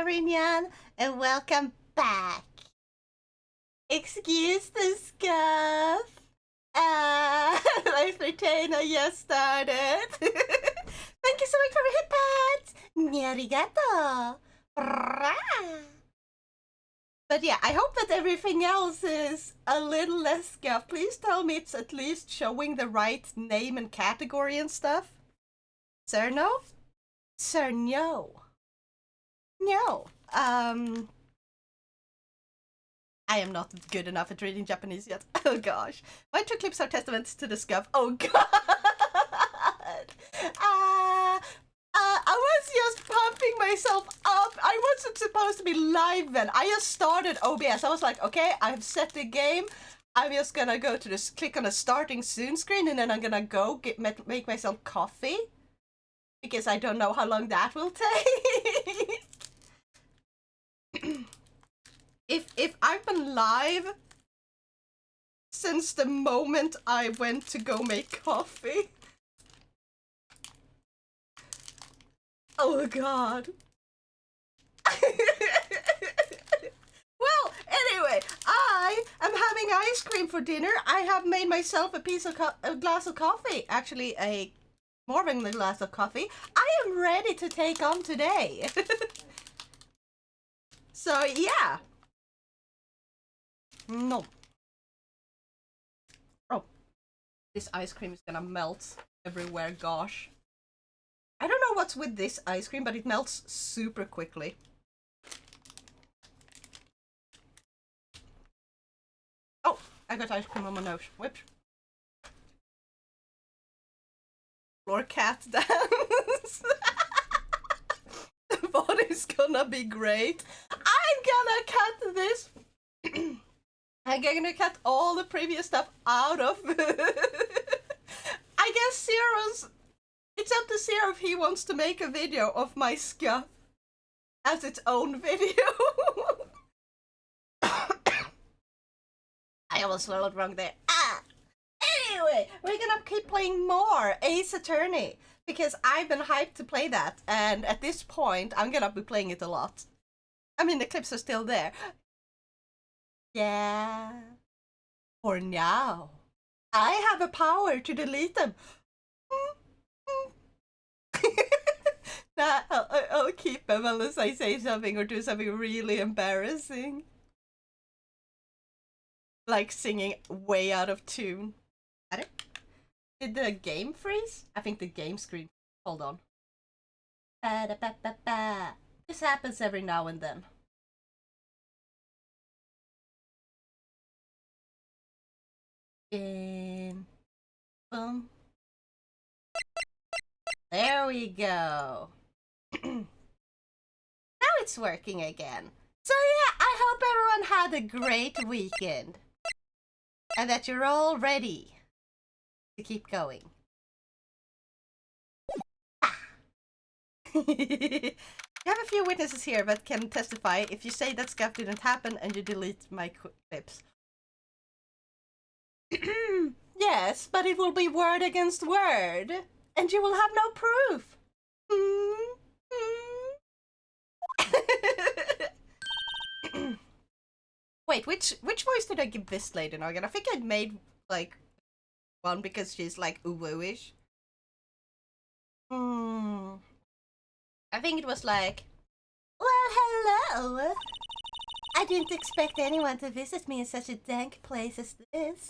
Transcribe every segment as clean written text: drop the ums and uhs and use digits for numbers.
everyone, and welcome back. Excuse the scuff. My retainer just started. Thank you so much for the hit pads. Arigato. But yeah, I hope that everything else is a little less scuff. Please tell me it's at least showing the right name and category and stuff. Sir, no? Sir, no. No. I am not good enough at reading Japanese yet. Oh gosh. My two clips are testaments to the scuff. Oh god. I was just pumping myself up. I wasn't supposed to be live then. I just started OBS. I was like, okay, I've set the game. I'm just gonna go to this, click on the starting soon screen, and then I'm gonna go make myself coffee. Because I don't know how long that will take. If I've been live since the moment I went to go make coffee. Oh god. Well, anyway, I am having ice cream for dinner. I have made myself a glass of coffee. Actually, more than a glass of coffee. I am ready to take on today. So yeah. No. Oh, this ice cream is gonna melt everywhere, gosh. I don't know what's with this ice cream, but it melts super quickly. Oh, I got ice cream on my nose. Whoops. Floor cat dance. What is gonna be great? I'm gonna cut this. I'm gonna cut all the previous stuff out of. I guess Zero's. It's up to Zero if he wants to make a video of my scuff as its own video. I almost swallowed wrong there. Anyway, we're gonna keep playing more Ace Attorney because I've been hyped to play that, and at this point, I'm gonna be playing it a lot. I mean, the clips are still there. Yeah. For now. I have a power to delete them. Nah, I'll keep them unless I say something or do something really embarrassing. Like singing way out of tune. Did the game freeze? I think the game screen. Hold on. This happens every now and then. Boom. There we go. Now it's working again. So yeah, I hope everyone had a great weekend. And that you're all ready to keep going. You have a few witnesses here that can testify if you say that scuff didn't happen and you delete my clips. Yes, but it will be word against word, and you will have no proof. Wait, which voice did I give this lady, Noggin? I think I made like one because she's like uwu-ish. I think it was like, well, hello. I didn't expect anyone to visit me in such a dank place as this.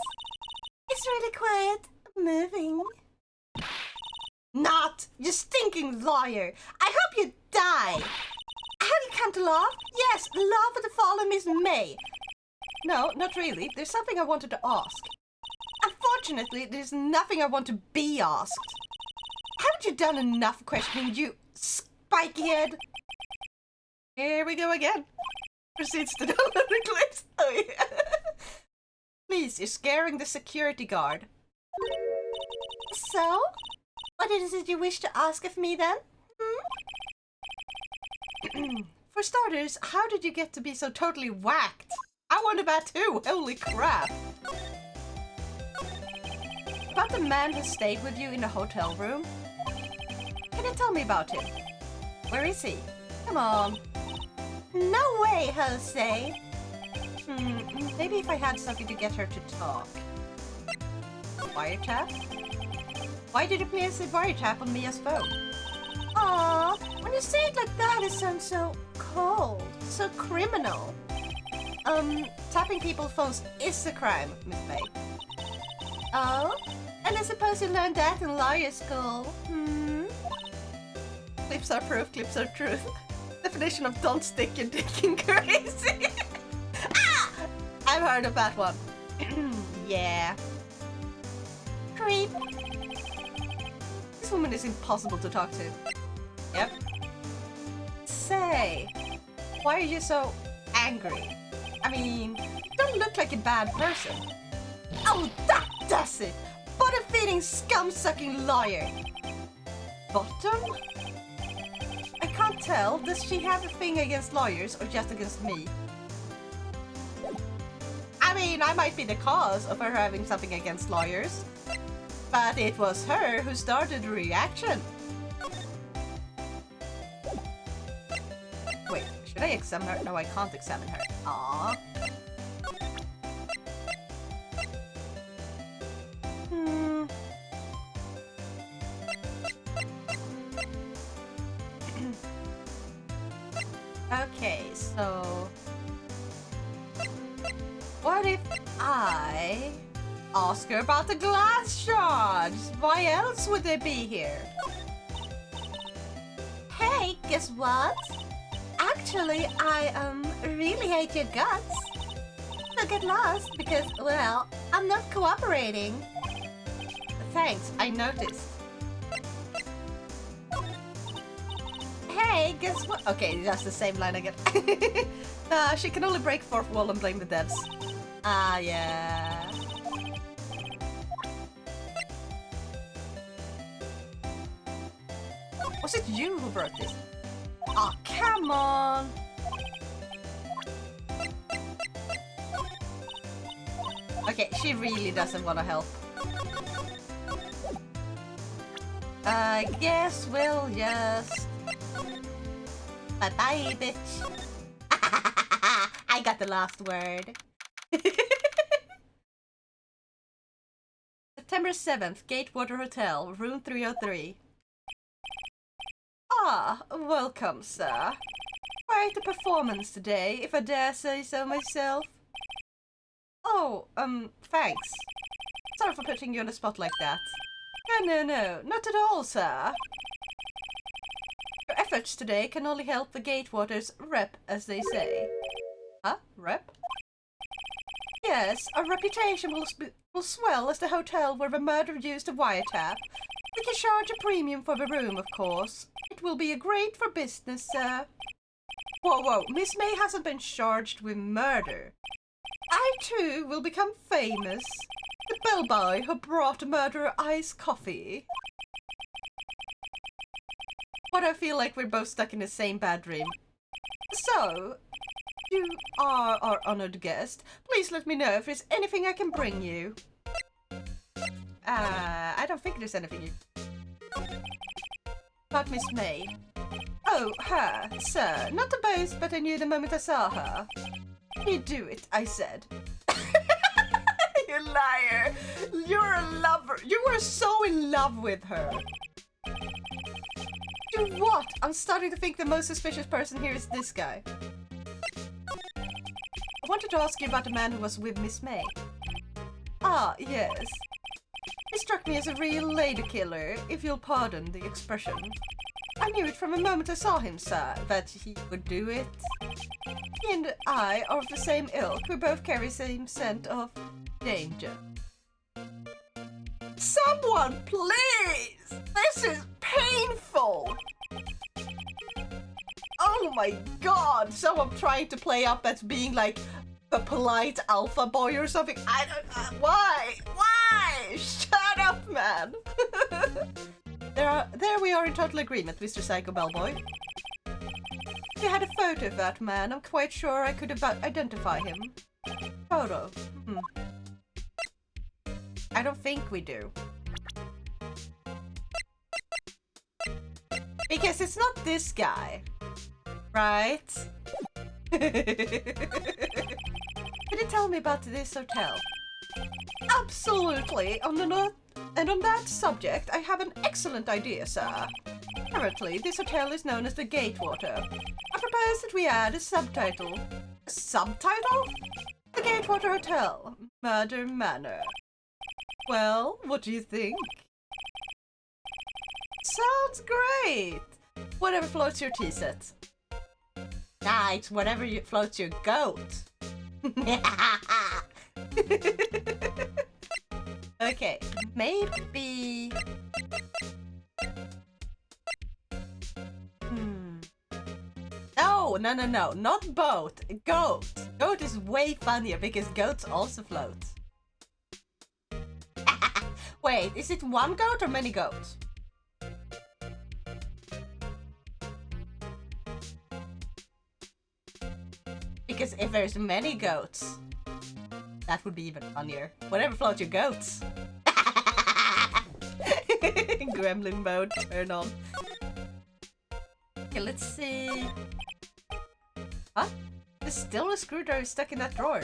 It's really quiet, moving. Not, you stinking liar! I hope you die! Have you come to laugh? Yes, laugh at the fallen Miss May. No, not really. There's something I wanted to ask. Unfortunately, there's nothing I want to be asked. Haven't you done enough questioning, you spikehead? Here we go again. Proceeds to download the clips. Oh yeah. Please, you're scaring the security guard. So? What is it you wish to ask of me then? For starters, how did you get to be so totally whacked? I wonder that too, holy crap. About the man who stayed with you in the hotel room? Can you tell me about him? Where is he? Come on. No way, Jose. Maybe if I had something to get her to talk. Wiretap? Why did you place a wiretap on Mia's phone? Aww, when you say it like that, it sounds so cold, so criminal. Tapping people's phones is a crime, Miss May. Oh? And I suppose you learned that in lawyer school. Clips are proof, clips are truth. Definition of don't stick your dick in crazy. Ah! I've heard of that one. Yeah. Creep. This woman is impossible to talk to. Yep. Say, why are you so angry? I mean, you don't look like a bad person. Oh, that does it! Bottom-feeding, scum-sucking liar. Bottom? I can't tell. Does she have a thing against lawyers or just against me? I mean, I might be the cause of her having something against lawyers. But it was her who started the reaction. Wait, should I examine her? No, I can't examine her. Aww. Okay, so... what if I ask her about the glass shards? Why else would they be here? Hey, guess what? Actually, I really hate your guts. Don't get lost because, well, I'm not cooperating. Thanks, I noticed. Hey, guess what? Okay, that's the same line again. She can only break fourth wall and blame the devs. Ah, yeah. Was it you who wrote this? Oh, come on! Okay, she really doesn't want to help. I guess we'll just... bye-bye, bitch. I got the last word. September 7th, Gatewater Hotel, room 303. Ah, welcome, sir. Quite a performance today, if I dare say so myself. Oh, thanks. Sorry for putting you on the spot like that. No, not at all, sir. Your efforts today can only help the Gatewaters rep, as they say. Huh? Rep? Yes, our reputation will swell as the hotel where the murderer used a wiretap. We can charge a premium for the room, of course. It will be great for business, sir. Whoa, Miss May hasn't been charged with murder. I, too, will become famous. The bellboy who brought the murderer iced coffee. But I feel like we're both stuck in the same bad dream. So, you are our honored guest. Please let me know if there's anything I can bring you. I don't think there's anything you... About Miss May. Oh, her, sir. Not to boast, but I knew the moment I saw her. You do it, I said. You liar! You're a lover! You were so in love with her! Do what? I'm starting to think the most suspicious person here is this guy. I wanted to ask you about the man who was with Miss May. Ah, yes. He struck me as a real lady killer, if you'll pardon the expression. I knew it from the moment I saw him, sir, that he would do it. He and I are of the same ilk. We both carry the same scent of danger. Someone, please! This is painful! Oh my god! Someone trying to play up as being like a polite alpha boy or something. I don't... why? Why? Shut up, man! There we are in total agreement, Mr. Psycho Bellboy. If you had a photo of that man, I'm quite sure I could identify him. Photo. I don't think we do. Because it's not this guy. Right? Can you tell me about this hotel? Absolutely. And on that subject, I have an excellent idea, sir. Currently, this hotel is known as the Gatewater. I propose that we add a subtitle. A subtitle? The Gatewater Hotel, Murder Manor. Well, what do you think? Sounds great! Whatever floats your tea set. Nah, it's whatever floats your goat. Okay, maybe... No, not boat. Goat. Goat is way funnier because goats also float. Wait, is it one goat or many goats? Because if there's many goats, that would be even funnier. Whatever floats your goats. Gremlin mode, turn on. Okay, let's see. Huh? There's still a screwdriver stuck in that drawer.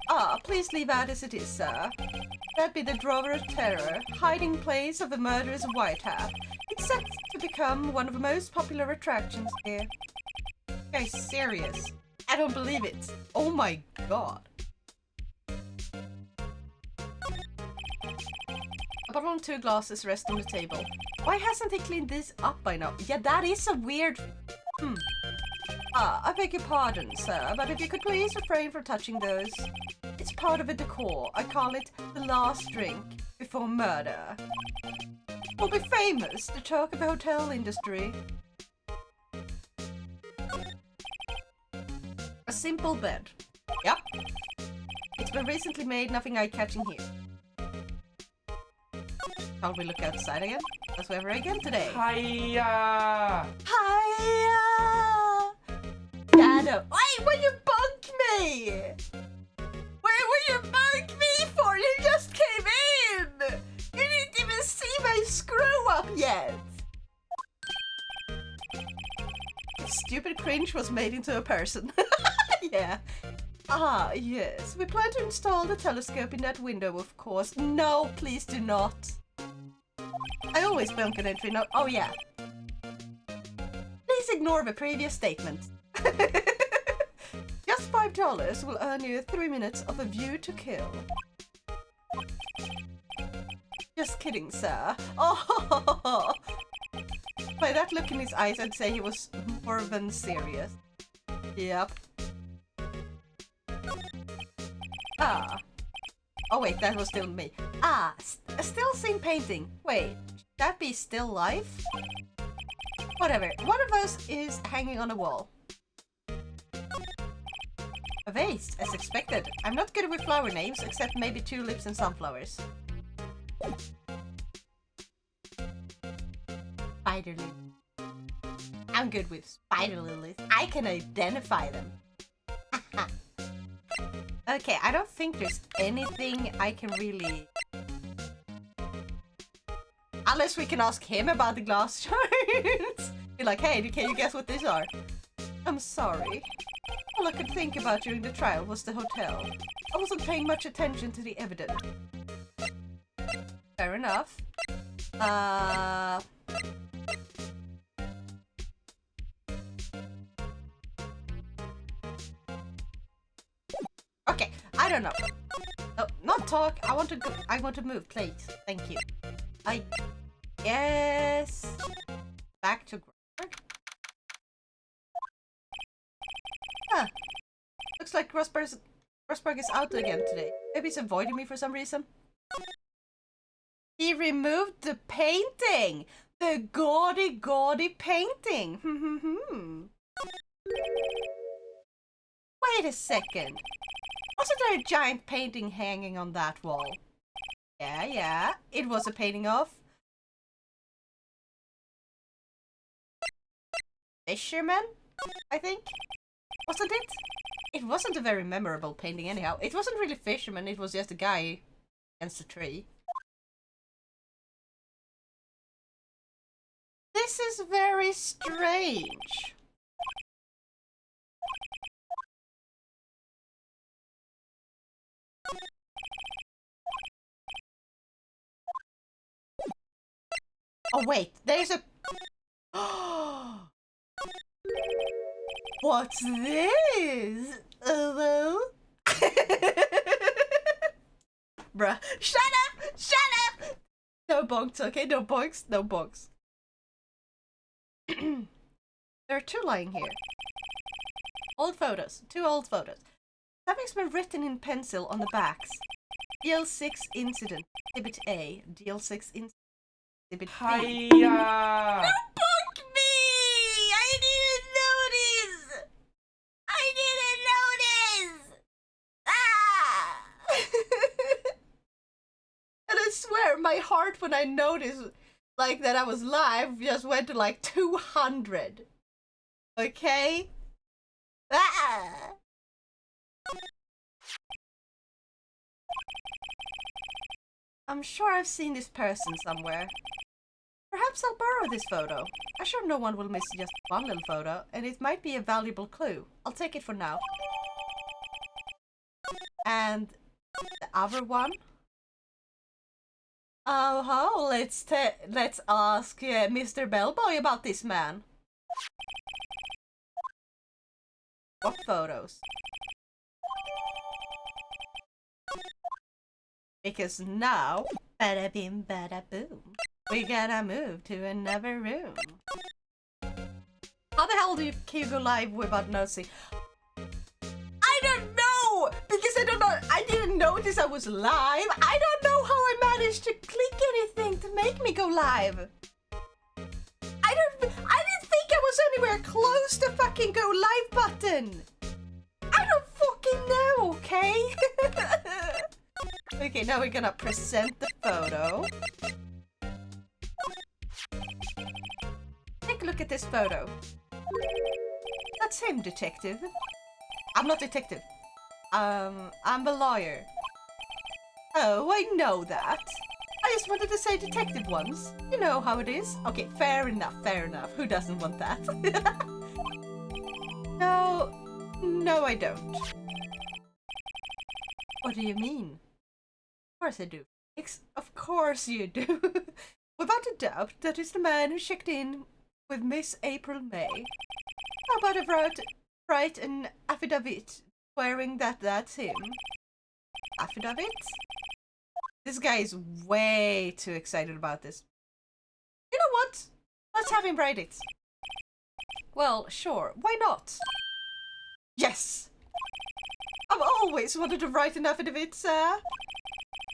Ah, please leave that as it is, sir. That'd be the drawer of terror, hiding place of a murderous white hat. It's set to become one of the most popular attractions here. Okay, serious. I don't believe it. Oh my god. A bottle and 2 glasses rest on the table. Why hasn't he cleaned this up by now? Yeah, that is a weird... I beg your pardon, sir, but if you could please refrain from touching those. It's part of a decor. I call it the last drink before murder. We'll be famous, the talk of the hotel industry. A simple bed. Yep. It's been recently made, nothing eye-catching here. Shall we look outside again? As we ever again today. Hiya! Hiya! Dado. Wait, will you bunk me? Where will you bunk me for? You just came in! You didn't even see my screw up yet! Stupid cringe was made into a person. Yeah. Ah, yes. We plan to install the telescope in that window, of course. No, please do not. I always bunk an entry note. Oh, yeah. Please ignore the previous statement. Just $5 will earn you 3 minutes of a view to kill. Just kidding, sir. Oh, by that look in his eyes, I'd say he was more than serious. Yep. Ah. Oh wait, that was still me. Ah, still scene painting. Wait, should that be still life? Whatever. One of us is hanging on a wall. A vase, as expected. I'm not good with flower names, except maybe tulips and sunflowers. Spider lily. I'm good with spider lilies. I can identify them. Okay, I don't think there's anything I can really... Unless we can ask him about the glass shards. Be like, hey, can you guess what these are? I'm sorry. All I could think about during the trial was the hotel. I wasn't paying much attention to the evidence. Fair enough. Okay, I don't know. No, not talk. I want to go. I want to move, please. Thank you. I guess back to Grosberg. Huh. Looks like Grosberg is out again today. Maybe he's avoiding me for some reason. He removed the painting! The gaudy painting! Wait a second. Wasn't there a giant painting hanging on that wall? Yeah. It was a painting of... fisherman? I think? Wasn't it? It wasn't a very memorable painting anyhow. It wasn't really fisherman, it was just a guy against a tree. This is very strange. Oh wait, there's a... What's this? Hello? Bruh. Shut up! Shut up! No bonks, okay? No bonks. No bonks. There are two lying here. Old photos. Two old photos. Something's been written in pencil on the backs. DL6 incident. Exhibit A. DL6 incident. Exhibit B. Hiya! Don't bonk me! I didn't notice! I didn't notice! Ah! And I swear, my heart when I noticed like that I was live just went to like 200. Okay? Ah! I'm sure I've seen this person somewhere. Perhaps I'll borrow this photo. I'm sure no one will miss just one little photo, and it might be a valuable clue. I'll take it for now. And the other one? Oh, let's ask Mr. Bellboy about this man. What photos? Because now, bada bim bada boom, we gotta move to another room. How the hell can you go live without noticing? I don't know! Because I didn't notice I was live. I don't know how I managed to click anything to make me go live. I didn't think I was anywhere close to fucking go live button. I don't fucking know, okay? Okay, now we're gonna present the photo. Take a look at this photo. That's him, detective. I'm not detective. I'm a lawyer. Oh, I know that. I just wanted to say detective once. You know how it is. Okay, fair enough, fair enough. Who doesn't want that? No, I don't. What do you mean? Of course I do. Of course you do. Without a doubt, that is the man who checked in with Miss April May. How about I write an affidavit swearing that that's him? Affidavit? This guy is way too excited about this. You know what? Let's have him write it. Well, sure. Why not? Yes! I've always wanted to write an affidavit, sir.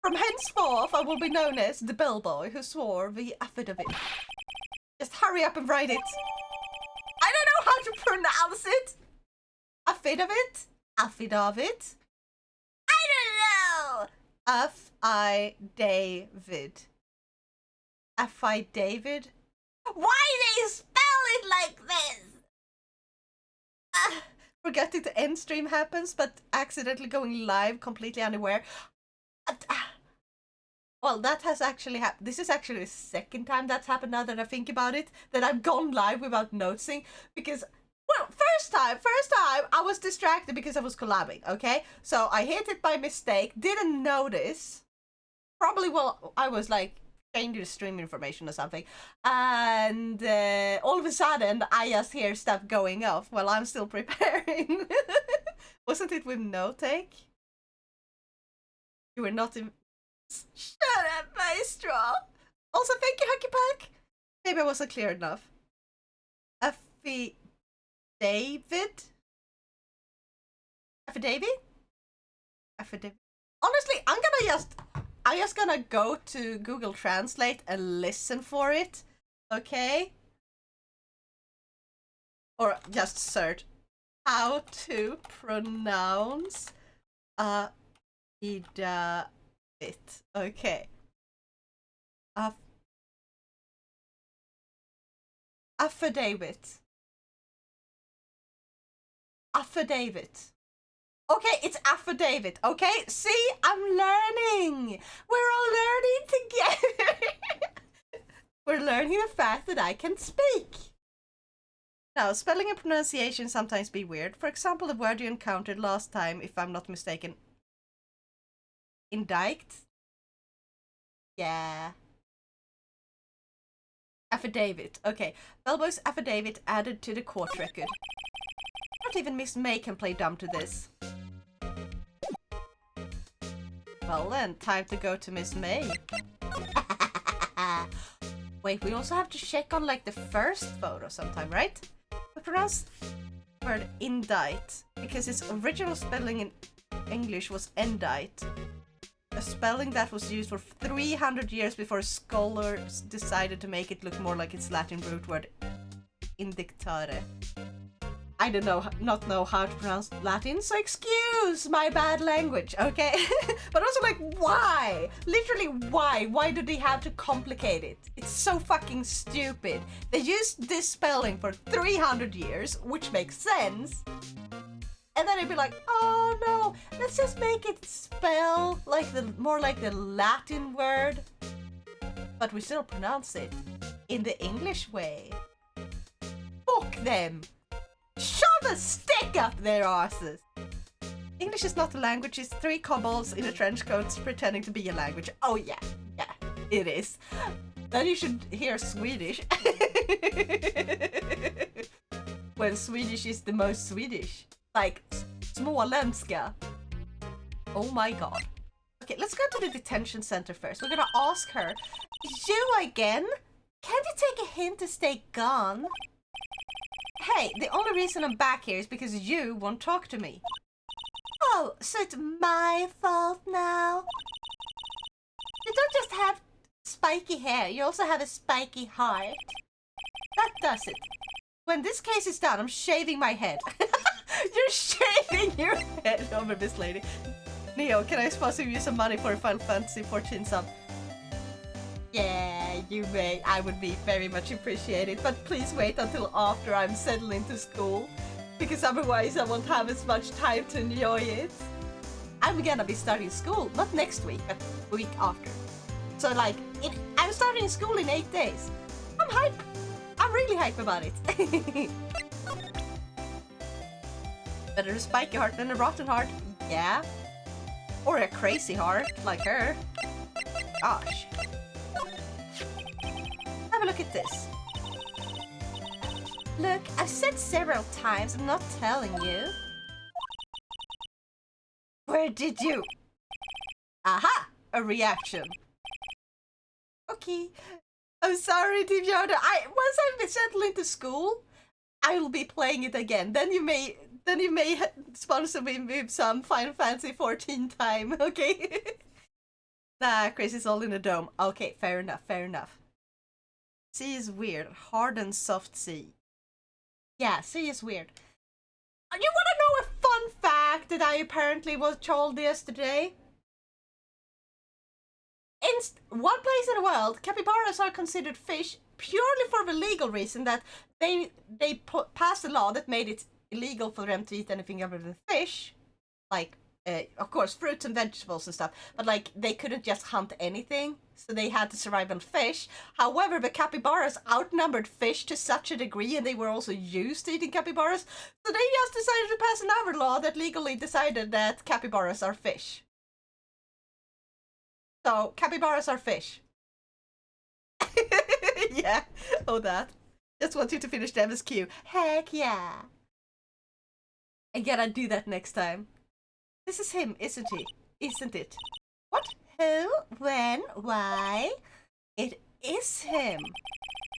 From henceforth, I will be known as the bellboy who swore the affidavit. Just hurry up and write it. I don't know how to pronounce it. Affidavit? Affidavit? I don't know. F-I-David. Affidavit? Why they spell it like this? Forgetting to end stream happens, but accidentally going live completely unaware. Well, that has actually happened. This is actually the second time that's happened now that I think about it, that I've gone live without noticing. Because, well, first time, I was distracted because I was collabing, okay? So I hit it by mistake, didn't notice. Probably while I was like changing the stream information or something. And all of a sudden, I just hear stuff going off while I'm still preparing. Wasn't it with no take? You were not in... Shut up, Maestro! Also, thank you, Hucky Pack! Maybe I wasn't clear enough. Affidavit? Affidavit? Affidavit? Honestly, I'm just gonna go to Google Translate and listen for it, okay? Or just search how to pronounce affidavit. Okay. Affidavit. Affidavit. Okay, it's affidavit, okay? See, I'm learning! We're all learning together! We're learning the fact that I can speak! Now, spelling and pronunciation sometimes be weird. For example, the word you encountered last time, if I'm not mistaken. Indict? Yeah. Affidavit. Okay. Bellboy's affidavit added to the court record. Not even Miss May can play dumb to this. Well then, time to go to Miss May. Wait, we also have to check on like the first photo sometime, right? We pronounce the word indite because its original spelling in English was endite. A spelling that was used for 300 years before scholars decided to make it look more like its Latin root word indictare. I not know how to pronounce Latin, so excuse my bad language, okay? But also, like, why? Literally, why? Why do they have to complicate it? It's so fucking stupid. They used this spelling for 300 years, which makes sense. And then it'd be like, oh no, let's just make it spell like more like the Latin word. But we still pronounce it in the English way. Fuck them! Shove a stick up their asses! English is not a language, it's 3 kobolds in a trench coats pretending to be a language. Oh yeah, it is. Then you should hear Swedish. When Swedish is the most Swedish. Like, småländska. Oh my god. Okay, let's go to the detention center first. We're gonna ask her, you again? Can't you take a hint to stay gone? Hey, the only reason I'm back here is because you won't talk to me. Oh, so it's my fault now? You don't just have spiky hair, you also have a spiky heart. That does it. When this case is done, I'm shaving my head. You're shaving your head over this lady. Neo, can I sponsor you some money for a Final Fantasy 14 sub? Yeah, you may. I would be very much appreciated, but please wait until after I'm settled into school, because otherwise I won't have as much time to enjoy it. I'm gonna be starting school, not next week, but the week after. So like, I'm starting school in 8 days. I'm hype. I'm really hype about it. Better a spiky heart than a rotten heart, yeah. Or a crazy heart, like her. Gosh. Have a look at this. Look, I've said several times I'm not telling you. Where did you? Aha! A reaction. Okay. I'm sorry, Team Yoda. Once I'm settled into school, I will be playing it again. Then you may sponsor me with some Final Fantasy 14 time, okay? Nah, Chris is all in a dome. Okay, fair enough, fair enough. C is weird. Hard and soft C. Yeah, C is weird. You wanna know a fun fact that I apparently was told yesterday? In one place in the world, capybaras are considered fish purely for the legal reason that they passed a law that made it illegal for them to eat anything other than fish. Like, of course, fruits and vegetables and stuff, but like, they couldn't just hunt anything, so they had to survive on fish. However, the capybaras outnumbered fish to such a degree, and they were also used to eating capybaras, so they just decided to pass another law that legally decided that capybaras are fish. So, capybaras are fish. Yeah, oh that. Just want you to finish the MSQ. Heck yeah. I gotta do that next time. This is him, isn't he? Isn't it? What? Who? When? Why? It is him.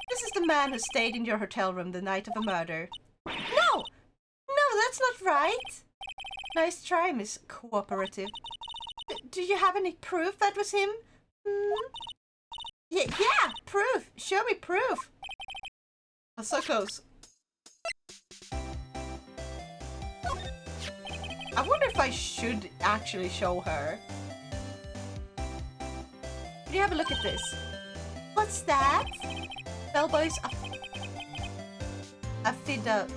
This is the man who stayed in your hotel room the night of the murder. No! No, that's not right. Nice try, Miss Cooperative. Do you have any proof that was him? Yeah, proof. Show me proof. I'm so close. I wonder if I should actually show her. Can you have a look at this? What's that? Bellboy's affidavit.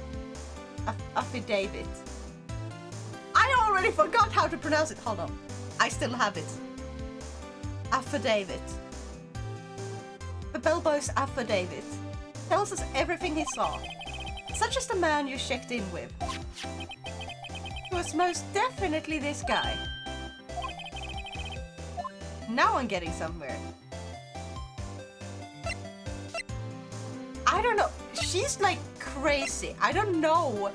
I already forgot how to pronounce it. Hold on. I still have it. Affidavit. The bellboy's affidavit tells us everything he saw, such as the man you checked in with. It was most definitely this guy. Now I'm getting somewhere. don't know. She's like crazy. I don't know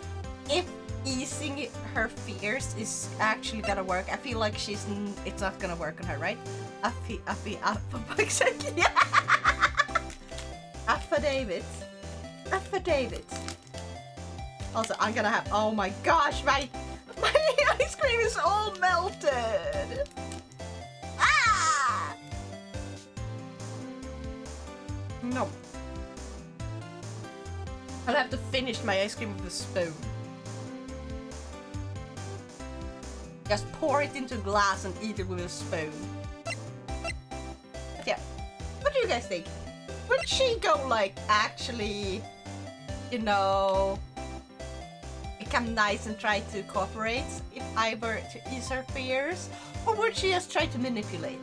if easing her fears is actually gonna work. I feel like it's not gonna work on her, right? For fuck's sake. Affidavit. Also, I'm gonna have, oh my gosh, my ice cream is all melted. Ah! No. I'll have to finish my ice cream with a spoon. Just pour it into a glass and eat it with a spoon. But yeah, what do you guys think? Would she go like actually, you know, become nice and try to cooperate if I were to ease her fears? Or would she just try to manipulate?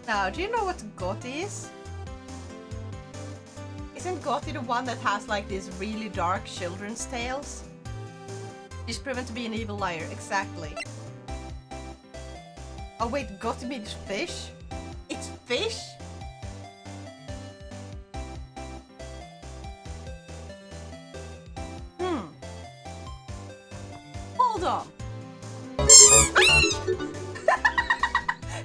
Now, do you know what Gotti is? Isn't Gotti the one that has like these really dark children's tales? She's proven to be an evil liar, exactly. Oh wait, Gotti means fish? It's fish? Hold on.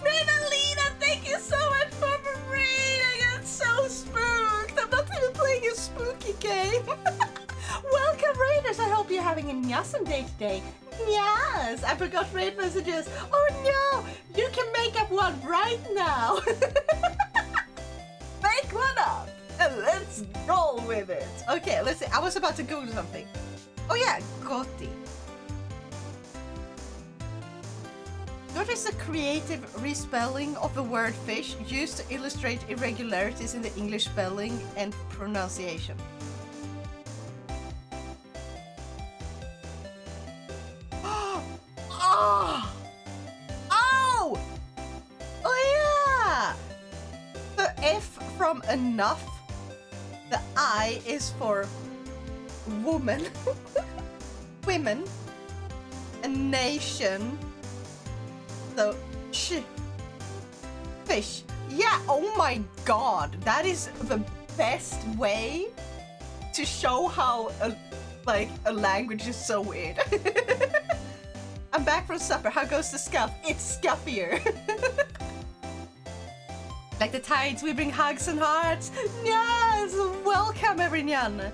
Nivalina, thank you so much for the raid! I got so spooked! I'm not even playing a spooky game! Welcome raiders, I hope you're having an awesome day today. Yes, I forgot raid messages. Oh no, you can make up one right now. Make one up and let's roll with it. Okay, let's see, I was about to Google something. Oh yeah, Gotti. Gotti is a creative respelling of the word fish used to illustrate irregularities in the English spelling and pronunciation. From enough, the I is for woman, women, a nation, so fish. Yeah, oh my god, that is the best way to show how a language is so weird. I'm back from supper. How goes the scuff? It's scuffier. Like the tides, we bring hugs and hearts. Yes, welcome everyone.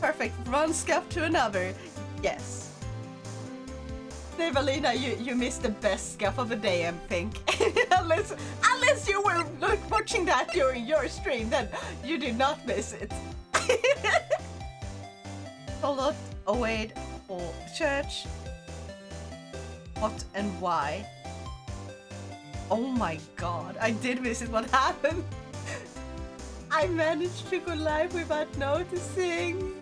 Perfect, one scuff to another. Yes. Nivalina, you missed the best scuff of the day, I think. unless you were watching that during your stream, then you did not miss it. Followed, await for church. What and why? Oh my god, I did miss it. What happened? I managed to go live without noticing.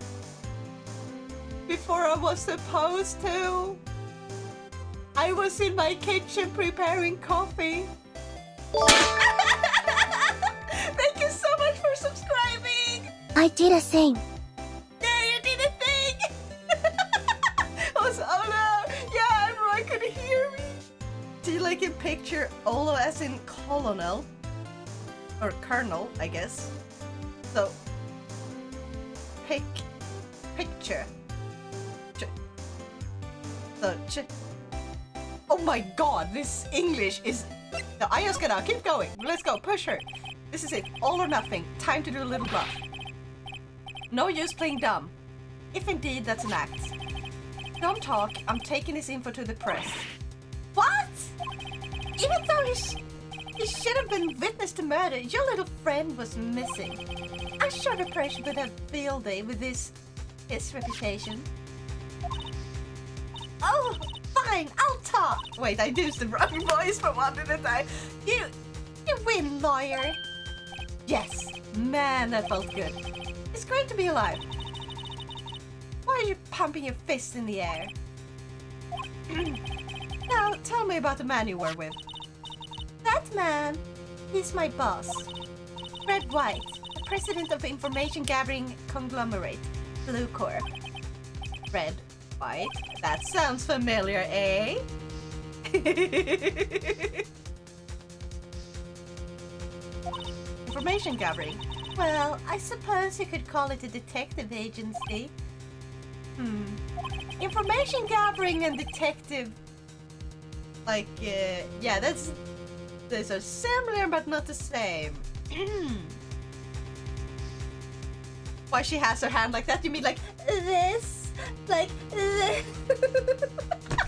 Before I was supposed to. I was in my kitchen preparing coffee. Thank you so much for subscribing. I did a thing. Yeah, you did a thing. Oh no, yeah, everyone could hear me. Do you like a picture Olo as in colonel? Or colonel, I guess. So, picture. Oh my god, this English is... No, I just gotta keep going. Let's go, push her. This is it, all or nothing. Time to do a little bluff. No use playing dumb. If indeed that's an act. Don't talk, I'm taking this info to the press. What? Even though he should have been witness to murder, your little friend was missing. I'm sure the press would have field day with his reputation. Oh, fine, I'll talk. Wait, I used the wrong voice for one at a time. You win, lawyer. Yes, man, that felt good. It's great to be alive. Why are you pumping your fist in the air? Now, tell me about the man you were with. That man, he's my boss. Red White, president of information gathering conglomerate, Blue Corp. Red White, that sounds familiar, eh? Information gathering. Well, I suppose you could call it a detective agency. Information gathering and detective... Like, yeah, those are similar but not the same. Why she has her hand like that? You mean like this? Like this?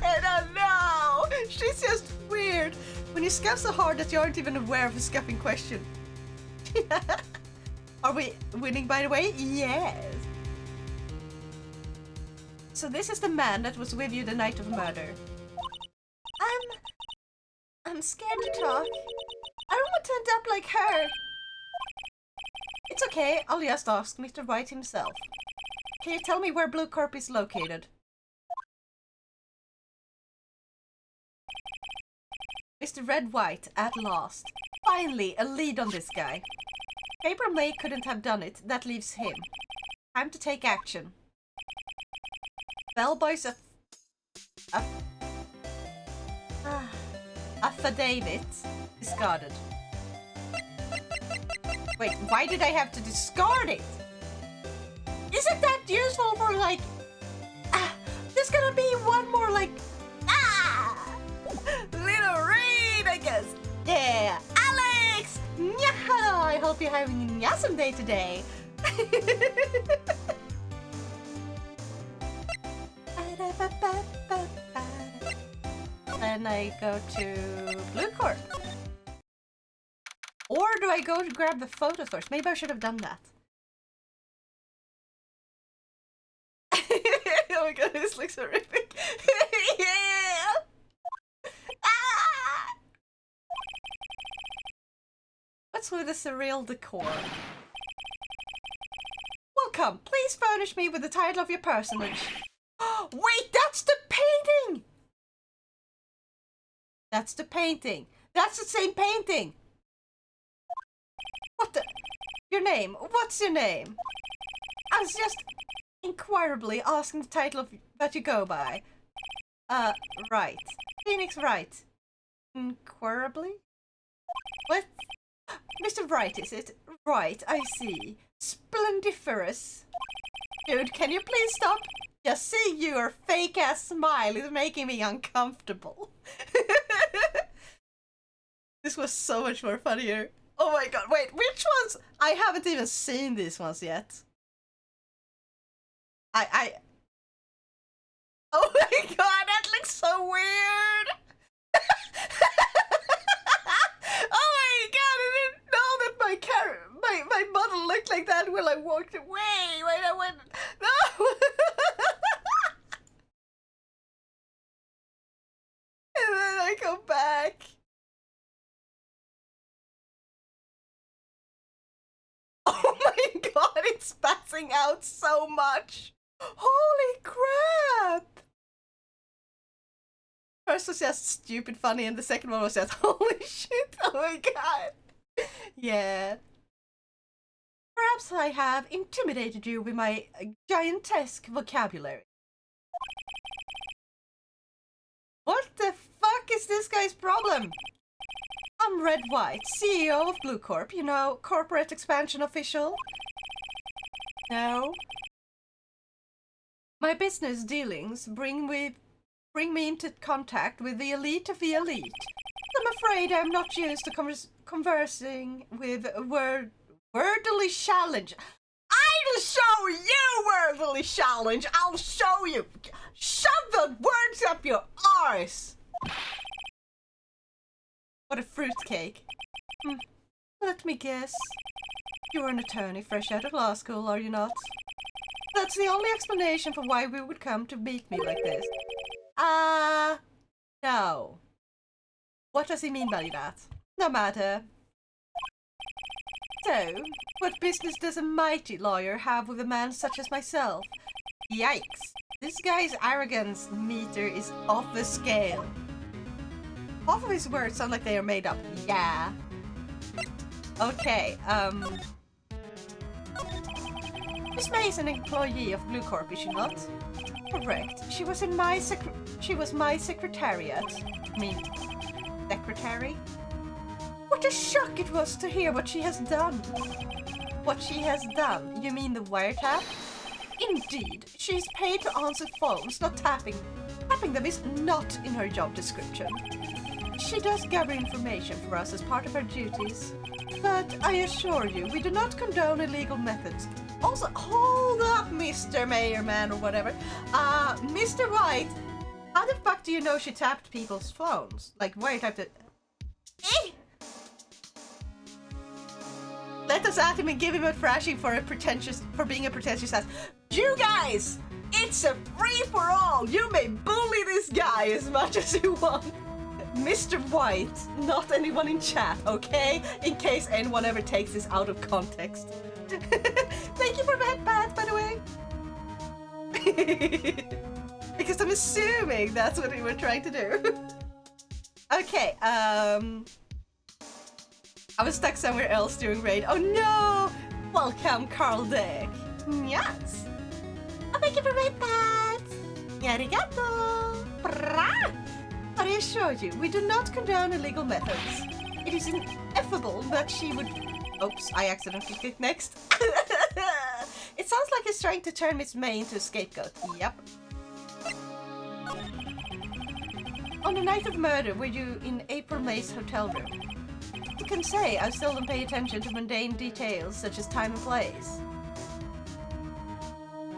I don't know. She's just weird. When you scuff so hard that you aren't even aware of a scuffing question. Are we winning, by the way? Yes. So this is the man that was with you the night of murder. I'm scared to talk. I don't want to end up like her. It's okay, I'll just ask Mr. White himself. Can you tell me where Blue Corp is located? Mr. Red White, at last. Finally, a lead on this guy. Paper May couldn't have done it, that leaves him. Time to take action. Bellboy's affidavit discarded. Wait, why did I have to discard it? Isn't that useful for like... there's gonna be one more like... little raid, I guess. Yeah, Alex! Hello, I hope you're having an awesome day today. Then I go to Blue Corp. Or do I go to grab the photos first? Maybe I should have done that. Oh my god, this looks horrific. Yeah! Ah! What's with the surreal decor? Welcome. Please furnish me with the title of your personage. Wait, that's the painting! That's the painting. That's the same painting. What the? Your name? What's your name? I was just inquirably asking the title of that you go by. Right. Phoenix Wright. Inquirably? What? Mr. Wright, is it? Right, I see. Splendiferous. Dude, can you please stop? Just see your fake-ass smile is making me uncomfortable. This was so much more funnier. Oh my god, wait, which ones? I haven't even seen these ones yet. Oh my god, that looks so weird! Oh my god, I didn't know that my model looked like that when I walked away. When I went, no! And then I go back. Oh my god, it's passing out so much! Holy crap! First was just stupid funny and the second one was just holy shit, oh my god! Yeah. Perhaps I have intimidated you with my giantesque vocabulary. What the fuck is this guy's problem? I'm Red White, CEO of Blue Corp, you know, corporate expansion official. No. My business dealings bring me into contact with the elite of the elite. I'm afraid I'm not used to conversing with wordly challenge. I'll show you wordly challenge. I'll show you. Shove the words up your arse. What a fruitcake. Let me guess. You're an attorney fresh out of law school, are you not? That's the only explanation for why we would come to meet me like this. No. What does he mean by that? No matter. So, what business does a mighty lawyer have with a man such as myself? Yikes. This guy's arrogance meter is off the scale. Half of his words sound like they are made up. Yeah. Okay, Miss May is an employee of Blue Corp, is she not? Correct. She was my secretariat. I mean, secretary? What a shock it was to hear what she has done. What she has done? You mean the wiretap? Indeed, she's paid to answer phones, not tapping. Tapping them is not in her job description. She does gather information for us as part of her duties. But I assure you, we do not condone illegal methods. Also, hold up, Mr. Mayorman or whatever. Mr. White, how the fuck do you know she tapped people's phones? Like, wiretap it. Eh? Let us at him and give him a thrashing for being a pretentious ass. You guys, it's a free-for-all. You may bully this guy as much as you want. Mr. White, not anyone in chat, okay? In case anyone ever takes this out of context. Thank you for the headband, by the way. Because I'm assuming that's what we were trying to do. Okay, I was stuck somewhere else during raid. Oh no! Welcome, Carl Dick. Yes. Oh, thank you for my pets. Arigato. Bra. But I assure you, we do not condone illegal methods. It is ineffable that she would... Oops, I accidentally clicked next. It sounds like he's trying to turn Miss May into a scapegoat. Yep. On the night of murder, were you in April May's hotel room? You can say I still don't pay attention to mundane details such as time and place.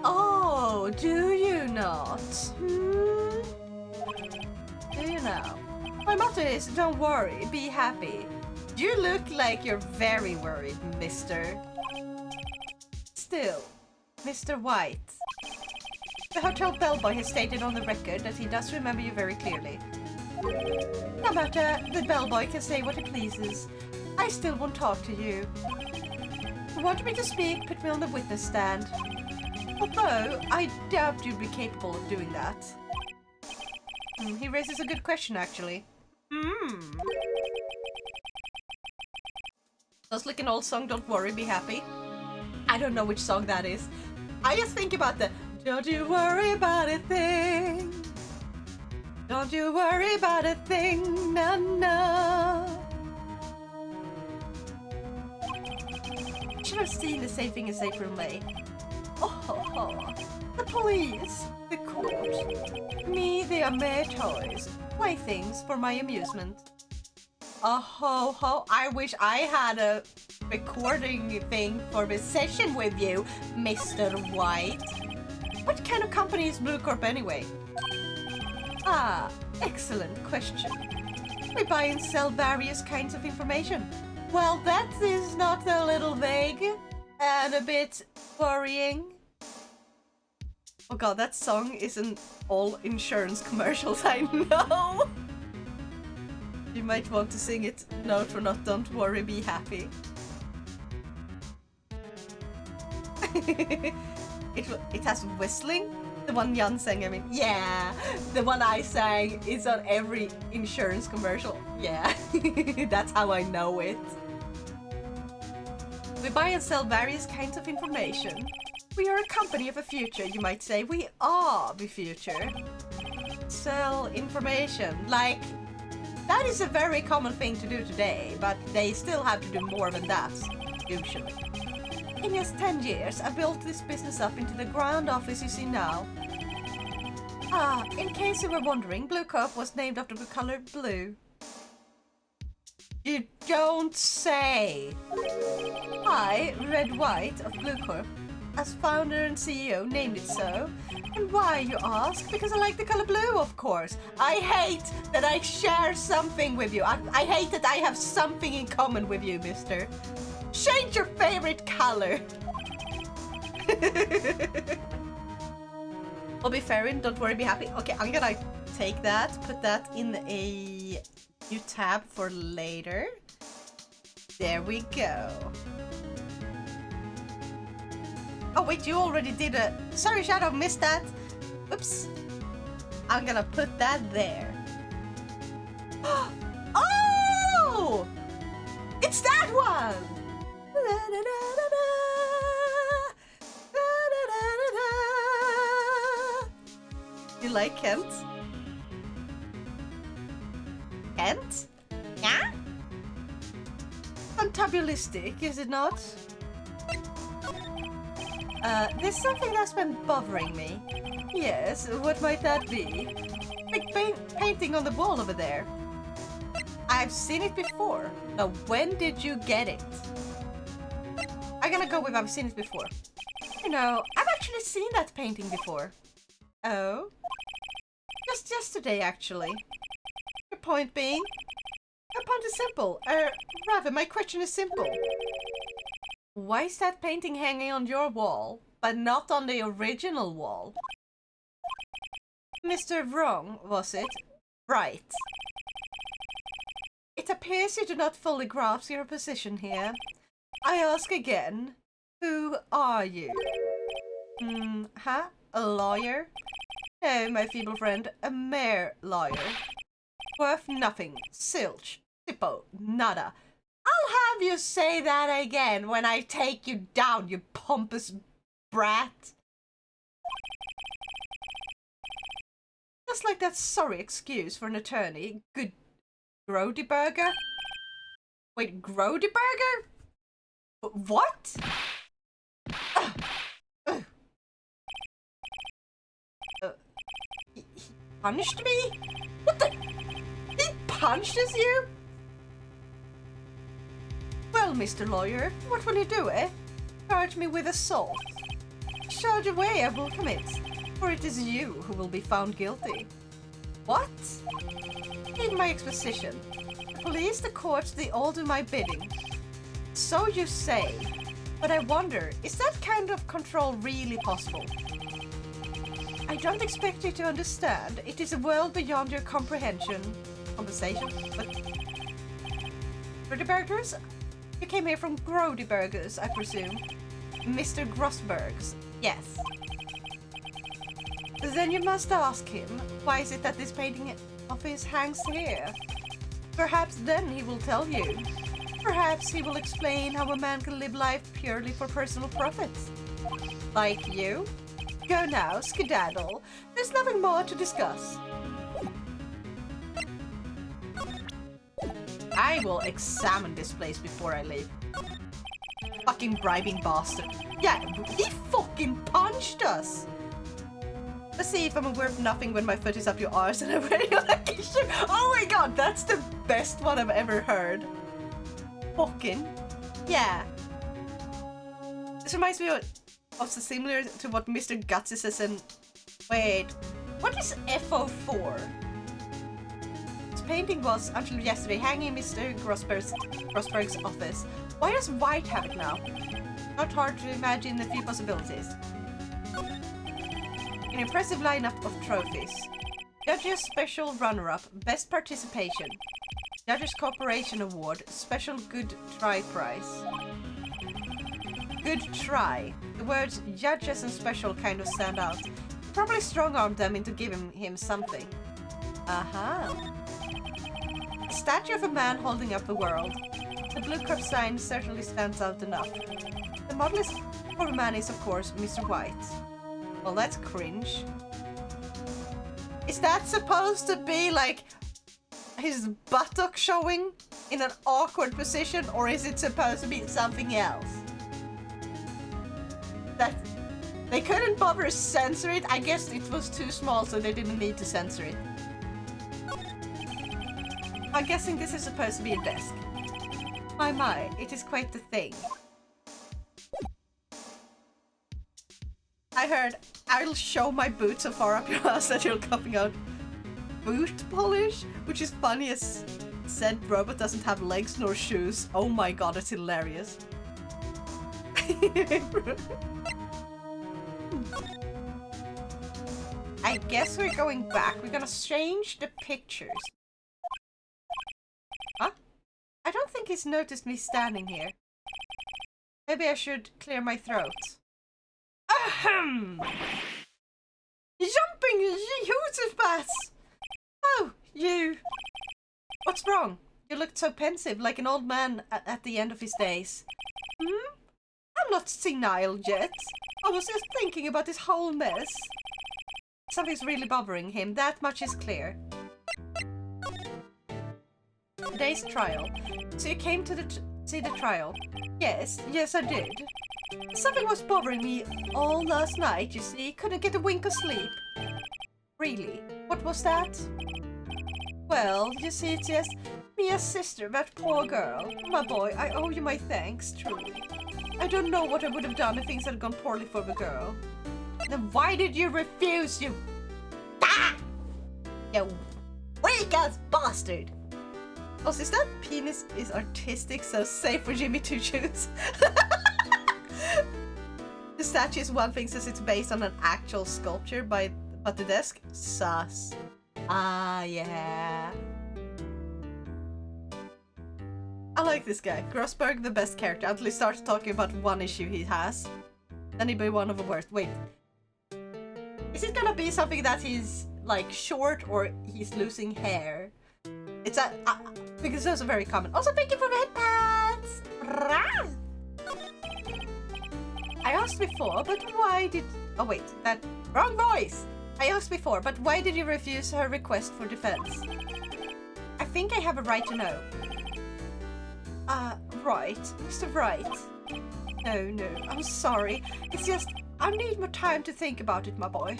Oh, do you not? Do you know? My motto is, don't worry, be happy. You look like you're very worried, mister. Still, Mr. White. The hotel bellboy has stated on the record that he does remember you very clearly. No matter, the bellboy can say what he pleases. I still won't talk to you. If you want me to speak, put me on the witness stand. Although, I doubt you'd be capable of doing that. He raises a good question, actually. Sounds like an old song, Don't Worry, Be Happy. I don't know which song that is. I just think about the don't you worry about a thing. Don't you worry about a thing, no, no. You should have seen the same thing as April May. Oh, the police, the court. Me, they are mere toys, playthings for my amusement. Oh ho ho, I wish I had a recording thing for this session with you, Mr. White. What kind of company is Blue Corp anyway? Ah, excellent question. We buy and sell various kinds of information. Well, that is not a little vague and a bit worrying. Oh god, that song isn't all insurance commercials, I know. You might want to sing it note for not, don't worry, be happy. It has whistling. The one Jan sang, I mean, yeah. The one I sang is on every insurance commercial. Yeah, that's how I know it. We buy and sell various kinds of information. We are a company of the future, you might say. We are the future. Sell information, like... That is a very common thing to do today, but they still have to do more than that, usually. In just 10 years, I built this business up into the grand office you see now. Ah, in case you were wondering, Blue Corp was named after the color blue. You don't say! I, Red White of Blue Corp, as founder and CEO, named it so. And why, you ask? Because I like the color blue, of course. I hate that I share something with you. I hate that I have something in common with you, mister. Change your favorite color. I'll be fair in, don't worry, be happy. Okay, I'm gonna take that, put that in a new tab for later. There we go. Oh wait, you already did a... Sorry, Shadow, missed that. Oops. I'm gonna put that there. Oh! It's that one! You like Kent? Kent? Yeah? Fantabulistic, is it not? There's something that's been bothering me. Yes, what might that be? Big painting on the wall over there. I've seen it before. Now, when did you get it? I'm gonna go with I've seen it before. You know, I've actually seen that painting before. Oh? Just yesterday, actually. Your point being? My point is simple. Rather, my question is simple. Why is that painting hanging on your wall, but not on the original wall? Mr. Wrong, was it? Right. It appears you do not fully grasp your position here. I ask again, who are you? A lawyer? No, my feeble friend, a mere lawyer. Worth nothing. Silch. Tipo. Nada. I'll have you say that again when I take you down, you pompous brat. Just like that sorry excuse for an attorney. Good Grody Burger? Wait, Grody Burger? What? He punched me? What the? He punched us, you? Well, Mr. Lawyer, what will you do, eh? Charge me with assault. Charge away, I will commit, for it is you who will be found guilty. What? In my exposition. The police, the courts, they all do my bidding. So you say. But I wonder, is that kind of control really possible? I don't expect you to understand. It is well beyond your comprehension. Conversation? But... Grody Burgers? You came here from Grody Burgers, I presume. Mr. Grossberg's. Yes. Then you must ask him, why is it that this painting of his hangs here? Perhaps then he will tell you. Perhaps he will explain how a man can live life purely for personal profits. Like you? Go now, skedaddle. There's nothing more to discuss. I will examine this place before I leave. Fucking bribing bastard. Yeah, he fucking punched us! Let's see if I'm worth nothing when my foot is up your arse and I'm wearing like a shirt. Oh my god, that's the best one I've ever heard. Fucking. Yeah. This reminds me of also similar to what Mr. Gutsy says in... Wait, what is FO4? This painting was, until yesterday, hanging in Mr. Grossberg's office. Why does White have it now? Not hard to imagine a few possibilities. An impressive lineup of trophies. Judges Special Runner-Up, Best Participation. Judges Cooperation Award, Special Good Try Prize. Good try. The words judges and special kind of stand out. Probably strong-armed them into giving him something. Aha. A statue of a man holding up the world. The Blue Cup sign certainly stands out enough. The model for the man is, of course, Mr. White. Well, that's cringe. Is that supposed to be like his buttock showing in an awkward position, or is it supposed to be something else? That they couldn't bother to censor it. I guess it was too small, so they didn't need to censor it. I'm guessing this is supposed to be a desk. My, it is quite the thing. I heard, I'll show my boot so far up your ass that you're coughing out boot polish, which is funny as said robot doesn't have legs nor shoes. Oh my god, it's hilarious. I guess we're going back. We're gonna change the pictures. Huh? I don't think he's noticed me standing here. Maybe I should clear my throat. Ahem! Jumping Josefbats! Oh, you! What's wrong? You looked so pensive, like an old man at the end of his days. Hmm? I'm not senile yet. I was just thinking about this whole mess. Something's really bothering him, that much is clear. Today's trial. So you came to see the trial? Yes, I did. Something was bothering me all last night, you see. Couldn't get a wink of sleep. Really? What was that? Well, you see, it's just Mia's sister, that poor girl. My boy, I owe you my thanks, truly. I don't know what I would have done if things had gone poorly for the girl. Then why did you refuse, you... Ah! You weak-ass bastard! Also, is that penis is artistic, so safe for Jimmy to choose? The statue is one thing since it's based on an actual sculpture, but the desk? Sus. Ah, yeah. I like this guy. Grossberg, the best character, until he starts talking about one issue he has. Then he'd be one of the worst. Wait. Is it gonna be something that he's, like, short or he's losing hair? It's a... because those are very common. Also, thank you for the headpads! I asked before, but why did... Oh, wait. That... Wrong voice! I asked before, but why did you refuse her request for defense? I think I have a right to know. Right. Mr. Wright. No, I'm sorry. It's just, I need more time to think about it, my boy.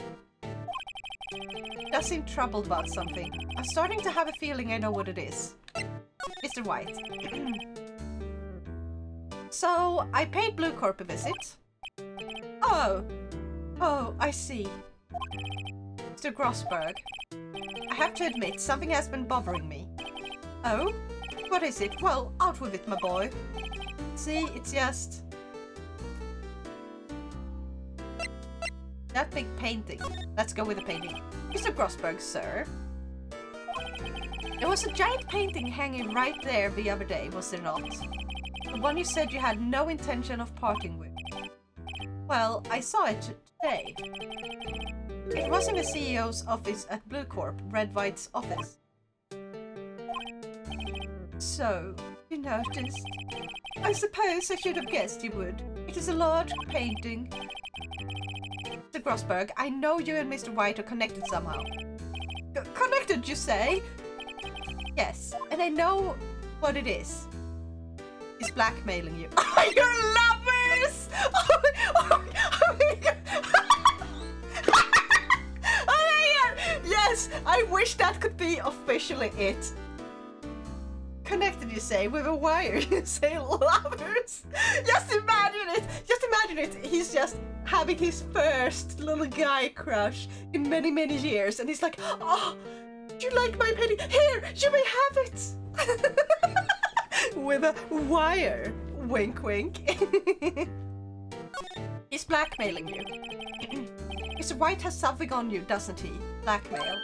Does seem troubled about something. I'm starting to have a feeling I know what it is. Mr. White. So, I paid Blue Corp a visit. Oh, I see. Mr. Grossberg. I have to admit, something has been bothering me. Oh? What is it? Well, out with it, my boy. See, it's just... that big painting. Let's go with the painting. Mr. Grossberg, sir. There was a giant painting hanging right there the other day, was there not? The one you said you had no intention of parting with. Well, I saw it today. It was in the CEO's office at Blue Corp, Red White's office. So, you noticed? I suppose I should have guessed you would. It is a large painting. Mr. Grossberg, I know you and Mr. White are connected somehow. Connected, you say? Yes, and I know what it is. He's blackmailing you. You're lovers! Oh my god! Oh my god! Yes, I wish that could be officially it. Connected, you say, with a wire, you say lovers. Just imagine it! Just imagine it! He's just having his first little guy crush in many, many years, and he's like, oh, do you like my penny? Here, you may have it! With a wire. Wink, wink. He's blackmailing you. Mr. White has something on you, doesn't he? Blackmail.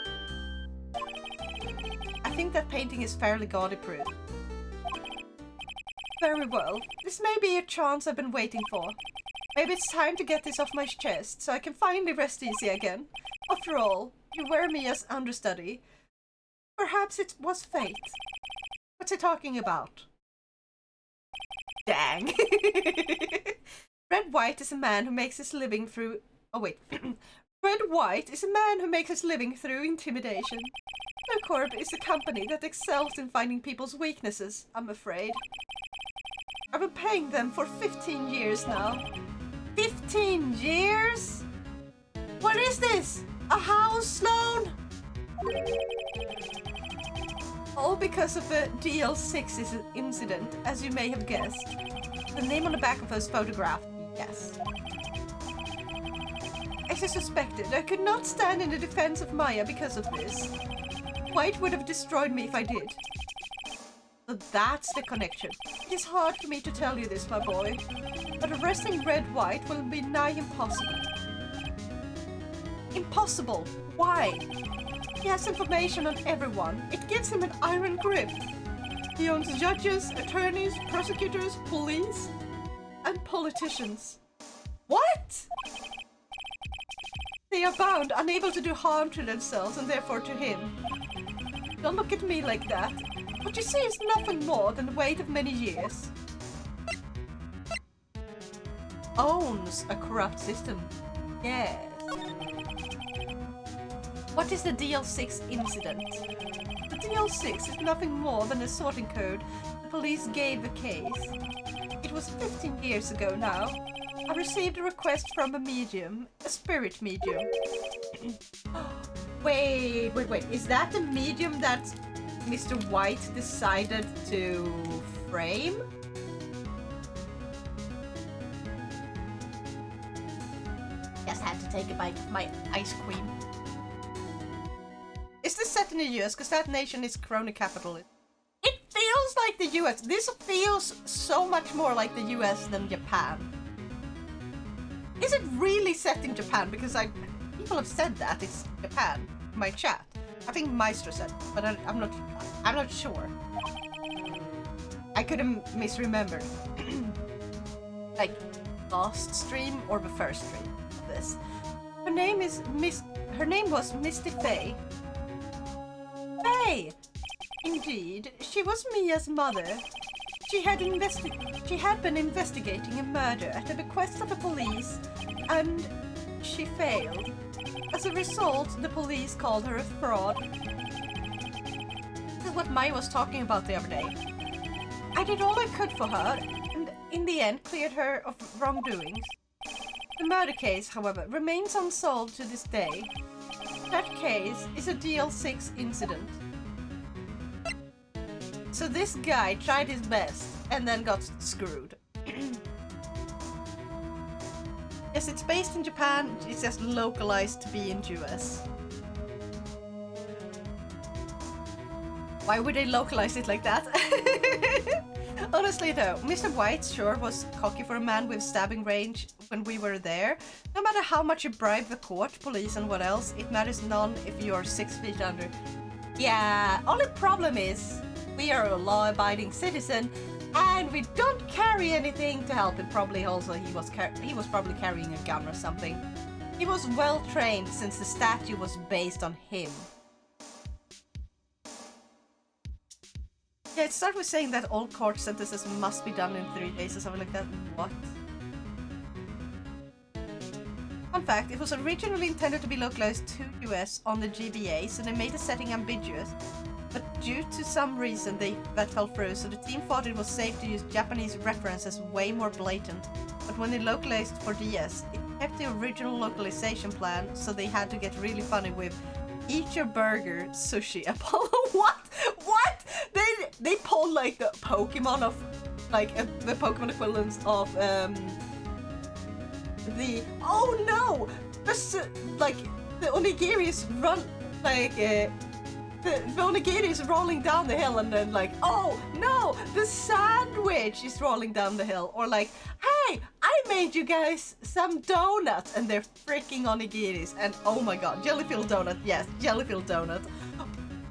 I think that painting is fairly gaudy proof. Very well. This may be a chance I've been waiting for. Maybe it's time to get this off my chest, so I can finally rest easy again. After all, you wear me as understudy. Perhaps it was fate. What's he talking about? Dang. Red White is a man who makes his living through... Oh wait. Red White is a man who makes his living through intimidation. Blue Corp is a company that excels in finding people's weaknesses, I'm afraid. I've been paying them for 15 years now. 15 years? What is this? A house loan? All because of the DL6 incident, as you may have guessed. The name on the back of his photograph, yes. As I suspected, I could not stand in the defense of Maya because of this. White would have destroyed me if I did. So that's the connection. It is hard for me to tell you this, my boy, but arresting Red White will be nigh impossible. Impossible? Why? He has information on everyone. It gives him an iron grip. He owns judges, attorneys, prosecutors, police, and politicians. What? They are bound, unable to do harm to themselves and therefore to him. Don't look at me like that. What you see is nothing more than the weight of many years. Owns a corrupt system. Yes. What is the DL6 incident? The DL6 is nothing more than a sorting code the police gave the case. It was 15 years ago now. I received a request from a medium, a spirit medium. Wait. Is that the medium that Mr. White decided to frame? Just had to take a bite of my ice cream. Is this set in the US? Because that nation is Corona capital. It feels like the US. This feels so much more like the US than Japan. Is it really set in Japan? Because people have said that it's Japan. My chat. I think Maestro said, but I'm not sure. I could have misremembered. Like last stream or the first stream of this. Her name was Misty Faye. Faye! Indeed, she was Mia's mother. She had been investigating a murder at the bequest of the police, and she failed. As a result, the police called her a fraud. This is what Maya was talking about the other day. I did all I could for her, and in the end cleared her of wrongdoings. The murder case, however, remains unsolved to this day. That case is a DL6 incident. So this guy tried his best and then got screwed. Yes, it's based in Japan, it's just localized to be in US. Why would they localize it like that? Honestly though, Mr. White sure was cocky for a man with stabbing range when we were there. No matter how much you bribe the court, police and what else, it matters none if you're 6 feet under. Yeah, only problem is, we are a law-abiding citizen, and we don't carry anything to help him. Probably also he was probably carrying a gun or something. He was well trained since the statue was based on him. Yeah, it started with saying that all court sentences must be done in 3 days or something like that. What? Fun fact, it was originally intended to be localized to US on the GBA, so they made the setting ambiguous. But due to some reason that fell through, so the team thought it was safe to use Japanese references way more blatant. But when they localized for DS, it kept the original localization plan, so they had to get really funny with eat your burger, sushi, Apollo. What? They pulled like the Pokemon of, like the Pokemon equivalents of the oh no, like the onigiri is run like the onigiri is rolling down the hill, and then like, oh no, the sandwich is rolling down the hill, or like, hey, I made you guys some donuts, and they're freaking onigiris, and oh my god, jelly-filled donut, yes, jelly-filled donut.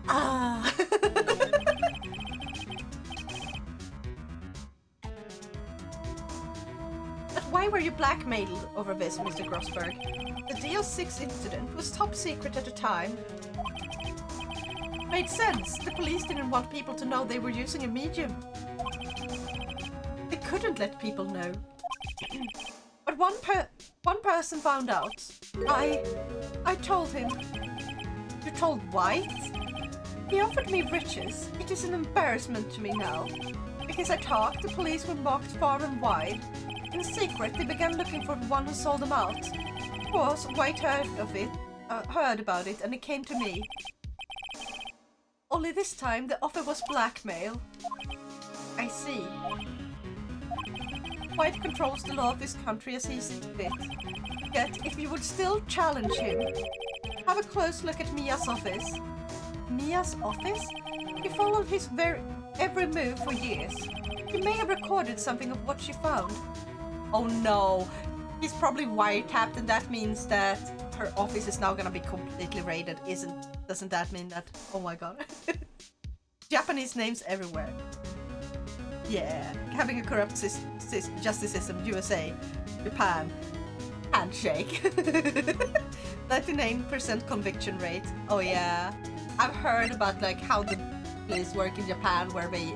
Ah. But why were you blackmailed over this, Mr. Grossberg? The DL6 incident was top secret at the time. Made sense. The police didn't want people to know they were using a medium. They couldn't let people know. But one person found out. I told him. You told White? He offered me riches. It is an embarrassment to me now. Because I talked, the police were mocked far and wide. In secret, they began looking for the one who sold them out. Of course, White heard about it, and it came to me. Only this time, the offer was blackmail. I see. White controls the law of this country as he sees fit. Yet, if you would still challenge him, have a close look at Mia's office. Mia's office? He followed his every move for years. He may have recorded something of what she found. Oh no, he's probably wiretapped, and that means that her office is now gonna be completely raided. Doesn't that mean that? Oh my god. Japanese names everywhere. Yeah, having a corrupt justice system, USA, Japan, handshake. 99% conviction rate. Oh yeah, I've heard about like how the police work in Japan, where they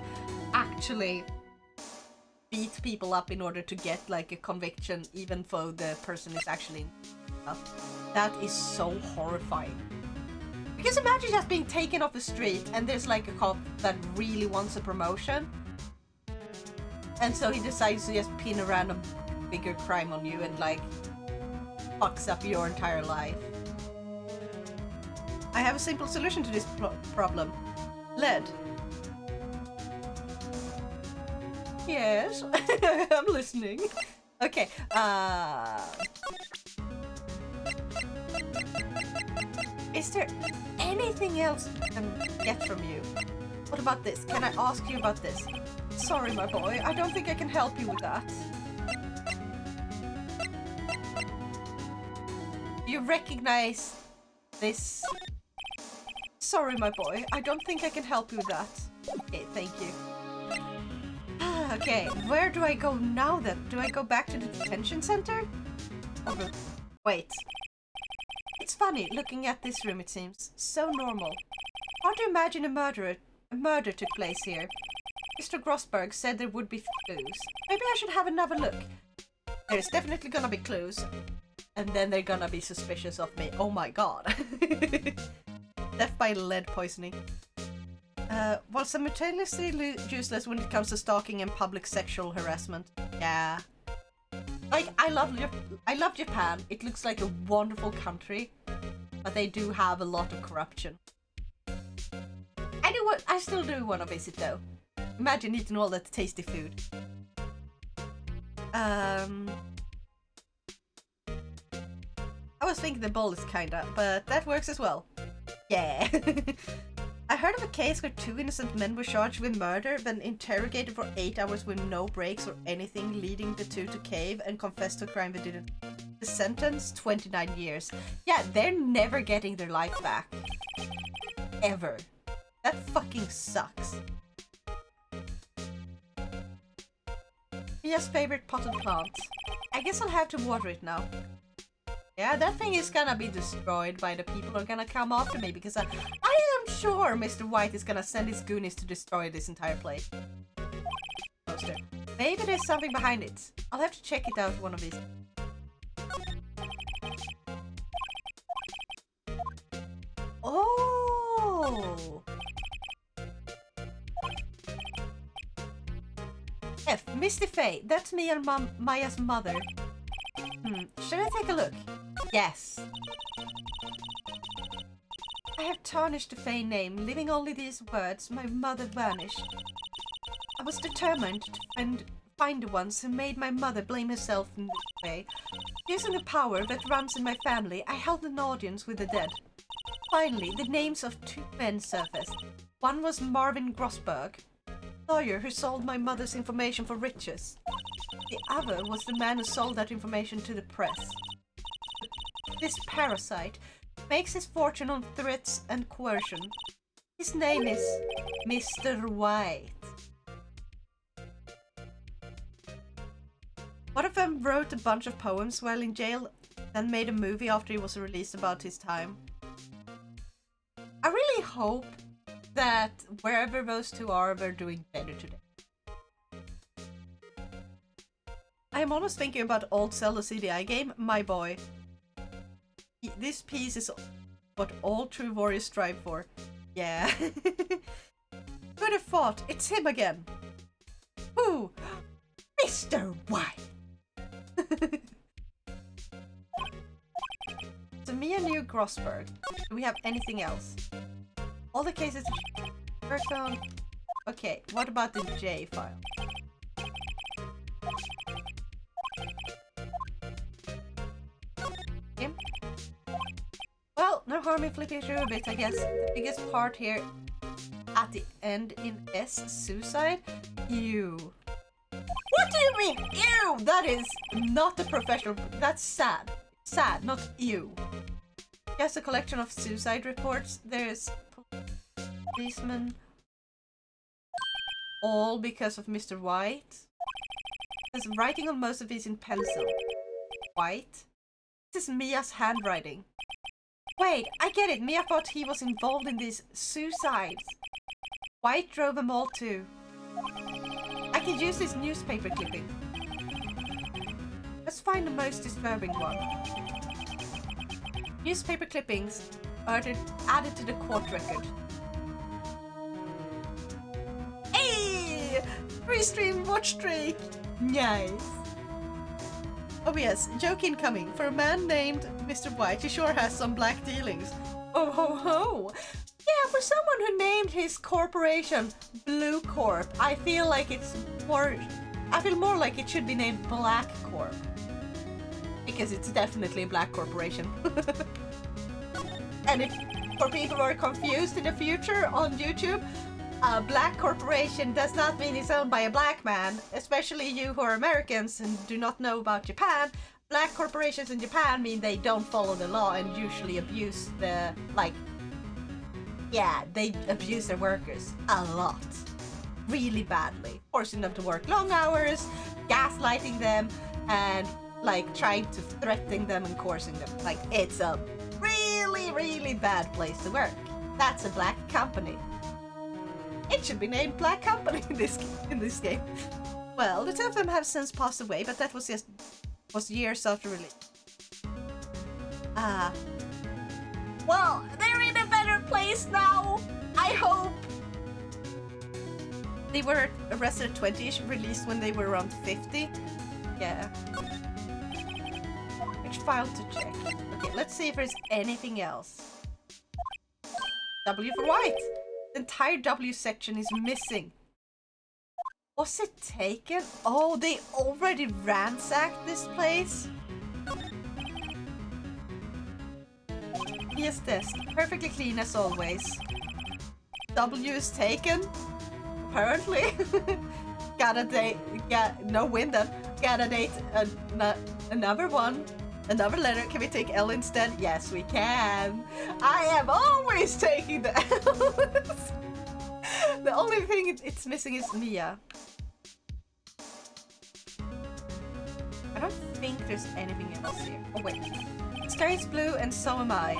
actually beat people up in order to get like a conviction, even though the person is actually up. That is so horrifying. Because imagine just being taken off the street and there's like a cop that really wants a promotion, and so he decides to just pin a random bigger crime on you and like fucks up your entire life. I have a simple solution to this problem. Lead. Yes, I'm listening. Okay, is there anything else I can get from you? What about this? Can I ask you about this? Sorry, my boy, I don't think I can help you with that. You recognize this? Sorry, my boy, I don't think I can help you with that. Okay, thank you. Okay, where do I go now then? Do I go back to the detention center? Oh, wait. It's funny, looking at this room it seems. So normal. Hard to imagine a murder took place here. Mr. Grossberg said there would be clues. Maybe I should have another look. There's definitely gonna be clues. And then they're gonna be suspicious of me. Oh my god. Death by lead poisoning. Well, simultaneously useless when it comes to stalking and public sexual harassment. Yeah. Like, I love Japan. It looks like a wonderful country. But they do have a lot of corruption. I still do want to visit though. Imagine eating all that tasty food. I was thinking the bowl is kinda, but that works as well. Yeah. I heard of a case where 2 innocent men were charged with murder, then interrogated for 8 hours with no breaks or anything, leading the 2 to cave and confess to a crime they didn't. The sentence, 29 years. Yeah, they're never getting their life back. Ever. That fucking sucks. Mia's favorite potted plant. I guess I'll have to water it now. Yeah, that thing is gonna be destroyed by the people who are gonna come after me because I am sure Mr. White is gonna send his goonies to destroy this entire place. Poster. Maybe there's something behind it. I'll have to check it out one of these. Oh! F. Misty Faye. That's me and Maya's mother. Should I take a look? Yes. I have tarnished the Faye name, leaving only these words. My mother vanished. I was determined to find the ones who made my mother blame herself in this way. Using the power that runs in my family, I held an audience with the dead. Finally, the names of 2 men surfaced. One was Marvin Grossberg, lawyer who sold my mother's information for riches. The other was the man who sold that information to the press. This parasite makes his fortune on threats and coercion. His name is Mr. White. One of them wrote a bunch of poems while in jail, then made a movie after he was released about his time. I really hope that wherever those 2 are, they're doing better today. I am almost thinking about old Zelda CDI game, My Boy. This piece is what all true warriors strive for. Yeah. Who'd have thought? It's him again. Who? Mr. White. So me and you, Grossberg. Do we have anything else? All the cases worked on. Okay, what about the J file? Okay. Well, no harm in flipping through a bit, I guess. The biggest part here at the end in S, suicide. Ew. What do you mean, ew? That is not a professional. That's sad. Sad, not ew. Just a collection of suicide reports. There's policemen. All because of Mr. White. There's writing on most of these in pencil. White. This is Mia's handwriting. Wait, I get it. Mia thought he was involved in these suicides. White drove them all too. I can use this newspaper clipping. Let's find the most disturbing one. Newspaper clippings added to the court record. Hey! Free stream watch streak! Nice! Oh yes, joke incoming. For a man named Mr. White, he sure has some black dealings. Oh ho ho! Yeah, for someone who named his corporation Blue Corp, I feel like it's more... I feel more like it should be named Black Corp. Because it's definitely a black corporation. And if for people who are confused in the future on YouTube, a black corporation does not mean it's owned by a black man, especially you who are Americans and do not know about Japan. Black corporations in Japan mean they don't follow the law and usually abuse the, like, yeah, they abuse their workers a lot. Really badly. Forcing them to work long hours, gaslighting them, and, like, trying to threaten them and coercing them. Like, it's a really, really bad place to work. That's a black company. It should be named Black Company in this game. Well, the two of them have since passed away, but that was years after release. Well, they're in a better place now. I hope. They were arrested at 20-ish, released when they were around 50. Yeah. Which file to check? Okay, let's see if there's anything else. W for White. The entire W section is missing. Was it taken? Oh, they already ransacked this place? Yes, desk. Perfectly clean as always. W is taken? Apparently. Gotta date. No window. Gotta date another one. Another letter. Can we take L instead? Yes, we can. I am always taking the L's. The only thing it's missing is Mia. I don't think there's anything else here. Oh wait. Sky is blue and so am I.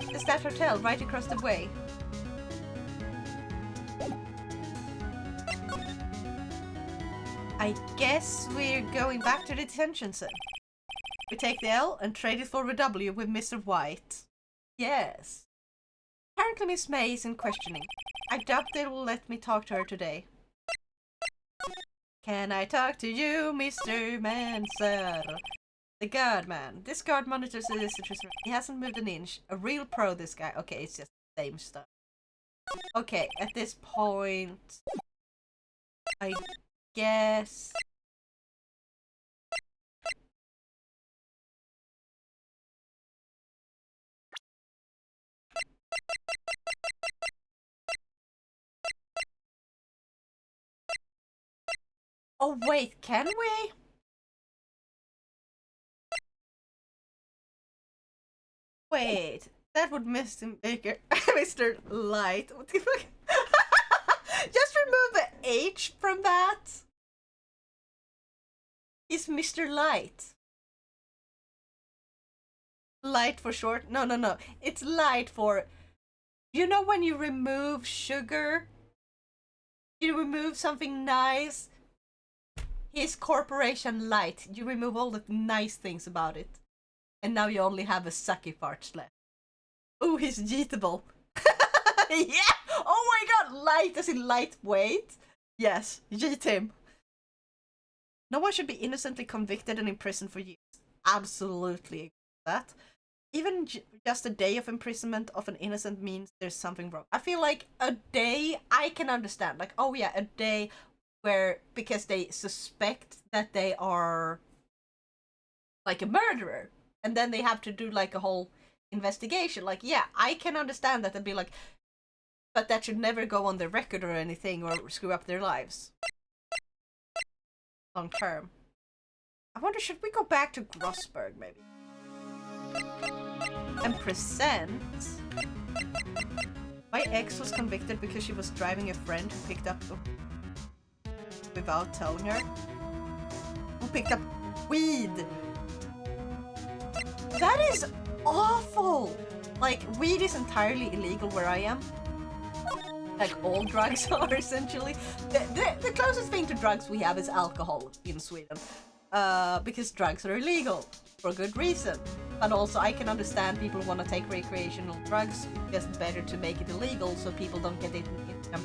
It's that hotel right across the way. I guess we're going back to the detention center. We take the L and trade it for the W with Mr. White. Yes. Apparently Miss May is in questioning. I doubt they will let me talk to her today. Can I talk to you, Mr. Manser? The guard man. This guard monitors the visitors. He hasn't moved an inch. A real pro, this guy. Okay, it's just the same stuff. Okay, at this point... I guess... Oh wait, can we? Wait, that would miss him bigger. Mr. Light. What the fuck? Just remove the H from that. He's Mr. Light. Light for short? No. It's light for... You know when you remove sugar? You remove something nice? His corporation Light. You remove all the nice things about it. And now you only have a sucky parts left. Ooh, he's jeetable. Yeah! Oh my god! Light as in lightweight? Yes, jeet him. No one should be innocently convicted and imprisoned for years. Absolutely that. Even just a day of imprisonment of an innocent means there's something wrong. I feel like a day I can understand. Like, oh yeah, a day where, because they suspect that they are like a murderer. And then they have to do like a whole investigation. Like, yeah, I can understand that and be like, but that should never go on their record or anything or screw up their lives. Long term. I wonder, should we go back to Grossberg maybe? And present... My ex was convicted because she was driving a friend who picked up... without telling her. Who picked up weed! That is awful! Like, weed is entirely illegal where I am. Like, all drugs are, essentially. The closest thing to drugs we have is alcohol in Sweden. Because drugs are illegal. For good reason. But also, I can understand people want to take recreational drugs. It's just better to make it illegal so people don't get it to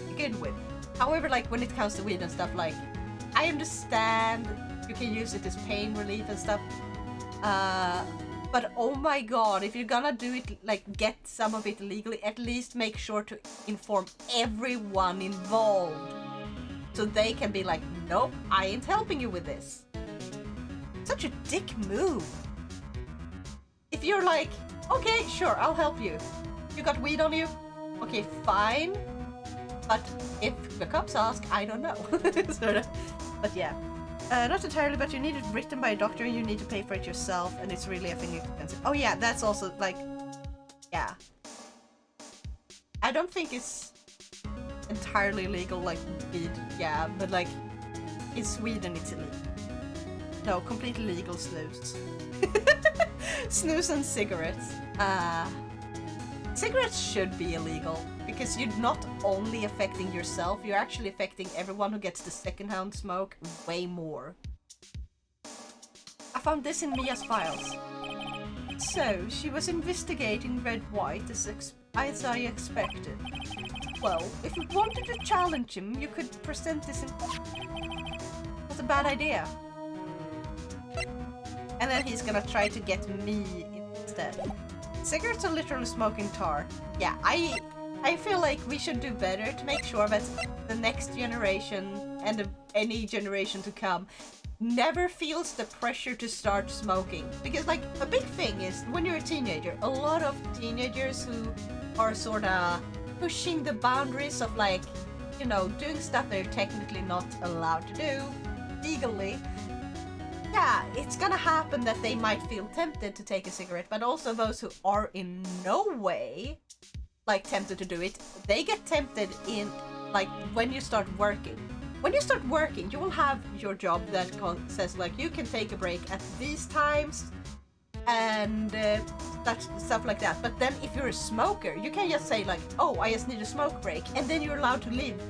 begin with. However, like, when it comes to weed and stuff, like, I understand You can use it as pain relief and stuff. But oh my god, if you're gonna do it, like get some of it legally, at least make sure to inform everyone involved. So they can be like, nope, I ain't helping you with this. Such a dick move. If you're like, okay, sure, I'll help you. You got weed on you? Okay, fine. But if the cops ask, I don't know. Sort of. But yeah. Not entirely, but you need it written by a doctor and you need to pay for it yourself, and it's really effing expensive. Oh yeah, that's also like, yeah. I don't think it's entirely legal like weed, yeah, but like in Sweden it's illegal. No, completely legal snus. Snus and cigarettes. Cigarettes should be illegal because you're not only affecting yourself, you're actually affecting everyone who gets the secondhand smoke way more. I found this in Mia's files. So, she was investigating Red White as I expected. Well, if you wanted to challenge him, you could present this in... That's a bad idea. And then he's gonna try to get me instead. Cigarettes are literally smoking tar. Yeah, I feel like we should do better to make sure that the next generation and any generation to come never feels the pressure to start smoking. Because like a big thing is when you're a teenager, a lot of teenagers who are sort of pushing the boundaries of like, you know, doing stuff they're technically not allowed to do legally. Yeah, it's gonna happen that they might feel tempted to take a cigarette, but also those who are in no way like tempted to do it, they get tempted in like when you start working. When you start working, you will have your job that says like you can take a break at these times and that stuff like that. But then if you're a smoker, you can just say like, oh, I just need a smoke break, and then you're allowed to leave.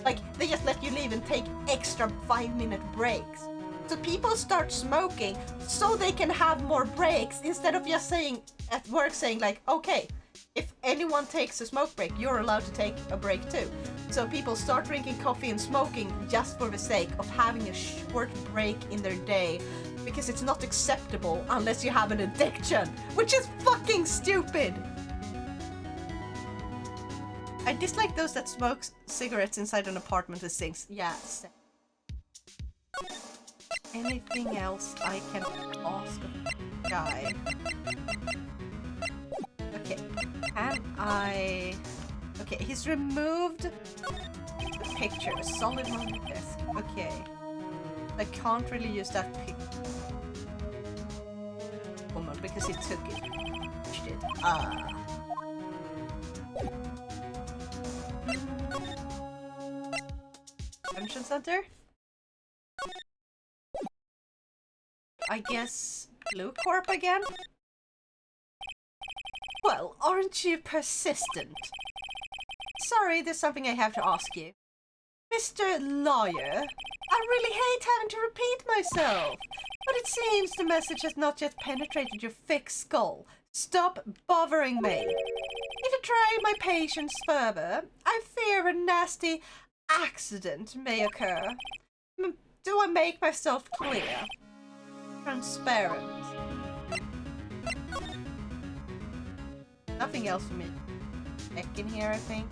Like they just let you leave and take extra 5-minute breaks. So people start smoking so they can have more breaks instead of just saying at work saying like, okay, if anyone takes a smoke break, you're allowed to take a break too. So people start drinking coffee and smoking just for the sake of having a short break in their day because it's not acceptable unless you have an addiction, which is fucking stupid. I dislike those that smoke cigarettes inside an apartment with sinks. Yeah, same. Anything else I can ask a guy? Okay, can I... Okay, he's removed the picture, a solid on the desk. Okay, I can't really use that picture because he took it. Shit. Convention center? I guess Blue Corp again? Well, aren't you persistent? Sorry, there's something I have to ask you. Mr. Lawyer, I really hate having to repeat myself, but it seems the message has not yet penetrated your thick skull. Stop bothering me. If you try my patience further, I fear a nasty accident may occur. Do I make myself clear? Transparent. Nothing else for me. Check in here, I think.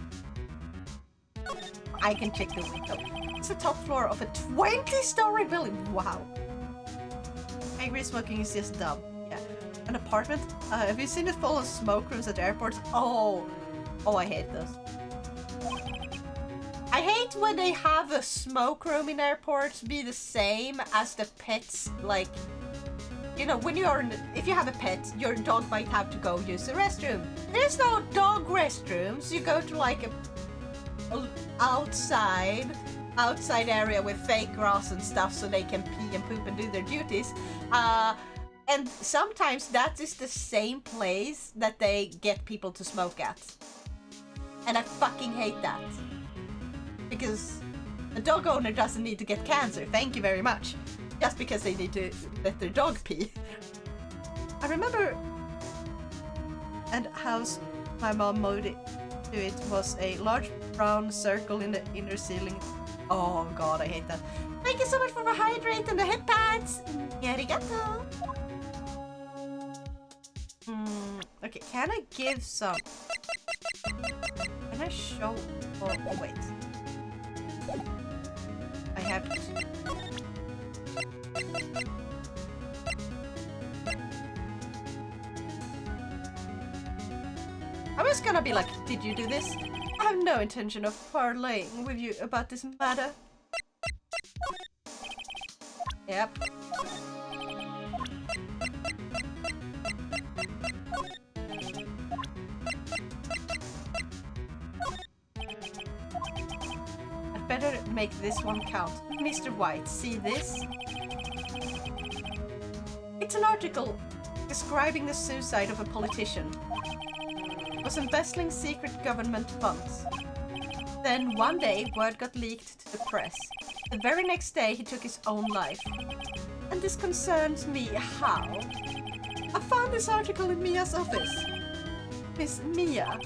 I can check the window. It's the top floor of a 20-story building. Wow. Angry smoking is just dumb. Yeah. An apartment? Have you seen it full of smoke rooms at airports? Oh, I hate those. I hate when they have a smoke room in airports be the same as the pets, like, you know, when you're if you have a pet, your dog might have to go use the restroom. There's no dog restrooms. You go to like a outside area with fake grass and stuff so they can pee and poop and do their duties. And sometimes that is the same place that they get people to smoke at. And I fucking hate that. Because a dog owner doesn't need to get cancer, thank you very much. Just because they need to let their dog pee. I remember, and how my mom made it to it was a large brown circle in the inner ceiling. Oh god, I hate that. Thank you so much for the hydrate and the hip pads. Arigato. Okay, can I give some? Can I show? Oh, wait. I have to. I was gonna be like, did you do this? I have no intention of parlaying with you about this matter. Yep. I'd better make this one count. Mr. White, see this? It's an article describing the suicide of a politician. It was embezzling secret government funds. Then one day, word got leaked to the press. The very next day, he took his own life. And this concerns me. How? I found this article in Mia's office. Miss Mia.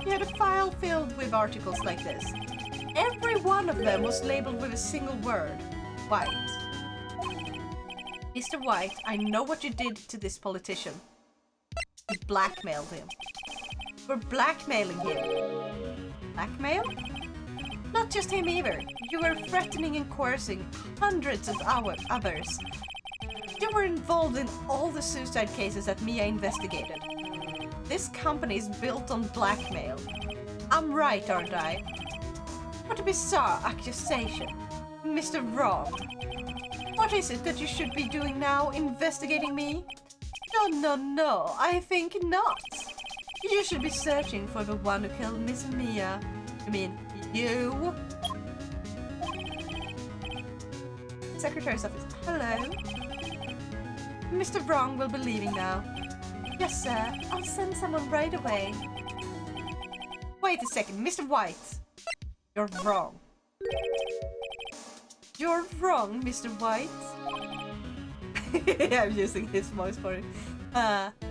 He had a file filled with articles like this. Every one of them was labeled with a single word. White. Mr. White, I know what you did to this politician. You blackmailed him. We're blackmailing him. Blackmail? Not just him either. You were threatening and coercing hundreds of others. You were involved in all the suicide cases that Mia investigated. This company is built on blackmail. I'm right, aren't I? What a bizarre accusation. Mr. Wrong. What is it that you should be doing now, investigating me? No, I think not. You should be searching for the one who killed Miss Mia. I mean, you. Secretary's office. Hello. Mr. Wrong will be leaving now. Yes, sir. I'll send someone right away. Wait a second, Mr. White. You're wrong. You're wrong, Mr. White. I'm using his voice for it.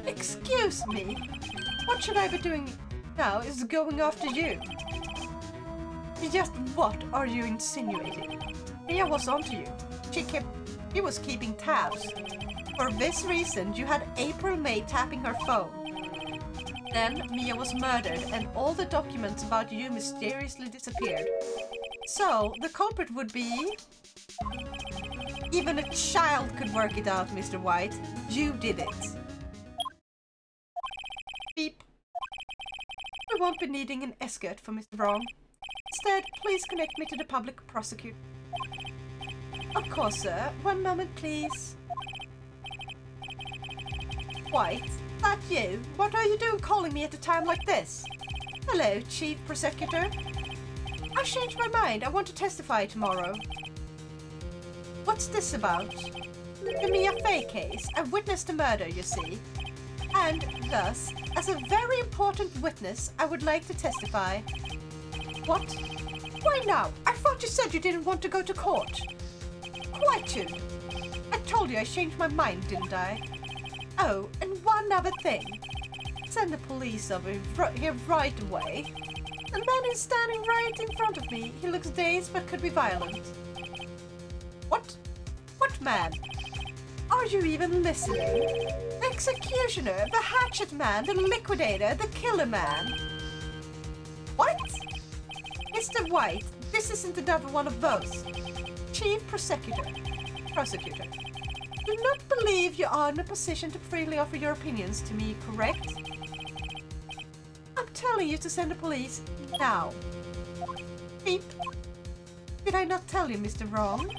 Excuse me. What should I be doing now is going after you. Just what are you insinuating? Mia was onto you. She was keeping tabs. For this reason, you had April May tapping her phone. Then Mia was murdered and all the documents about you mysteriously disappeared. So, the culprit would be... Even a child could work it out, Mr. White. You did it. Beep. We won't be needing an escort for Mr. Wrong. Instead, please connect me to the public prosecutor. Of course, sir. One moment, please. White, that you? What are you doing calling me at a time like this? Hello, Chief Prosecutor. I've changed my mind. I want to testify tomorrow. What's this about? The Mia Fey case. I witnessed a murder, you see. And thus, as a very important witness, I would like to testify. What? Why now? I thought you said you didn't want to go to court. Quite true. I told you I changed my mind, didn't I? Oh, and one other thing. Send the police over here right away. The man is standing right in front of me. He looks dazed but could be violent. What? What man? Are you even listening? The executioner, the hatchet man, the liquidator, the killer man. What? Mr. White, this isn't another one of those. Chief Prosecutor. Do not believe you are in a position to freely offer your opinions to me, correct? I'm telling you to send the police now. Beep. Did I not tell you, Mr. Wrong?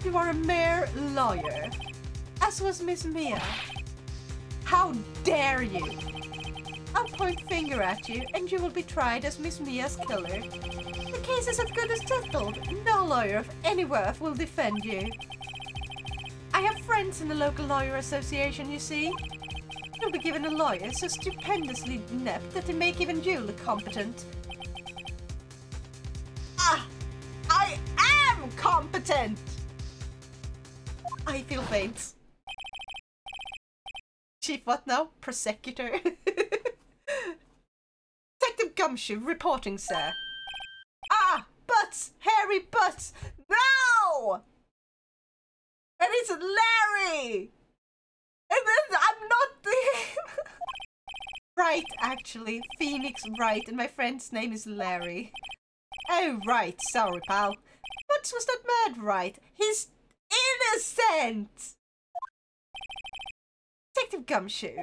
You are a mere lawyer, as was Miss Mia. How dare you! I'll point finger at you and you will be tried as Miss Mia's killer. The case is as good as settled. No lawyer of any worth will defend you. I have friends in the local lawyer association, you see. You'll be given a lawyer so stupendously inept that they make even you look competent. Ah! I am competent! I feel faint. Chief, what now? Prosecutor. Detective Gumshoe reporting, sir. Ah! Butts! Hairy butts! No! it's Larry! And then I'm not the... Right, actually. Phoenix Wright, and my friend's name is Larry. Oh, right. Sorry, pal. What was that mad, right? He's innocent! Detective Gumshoe,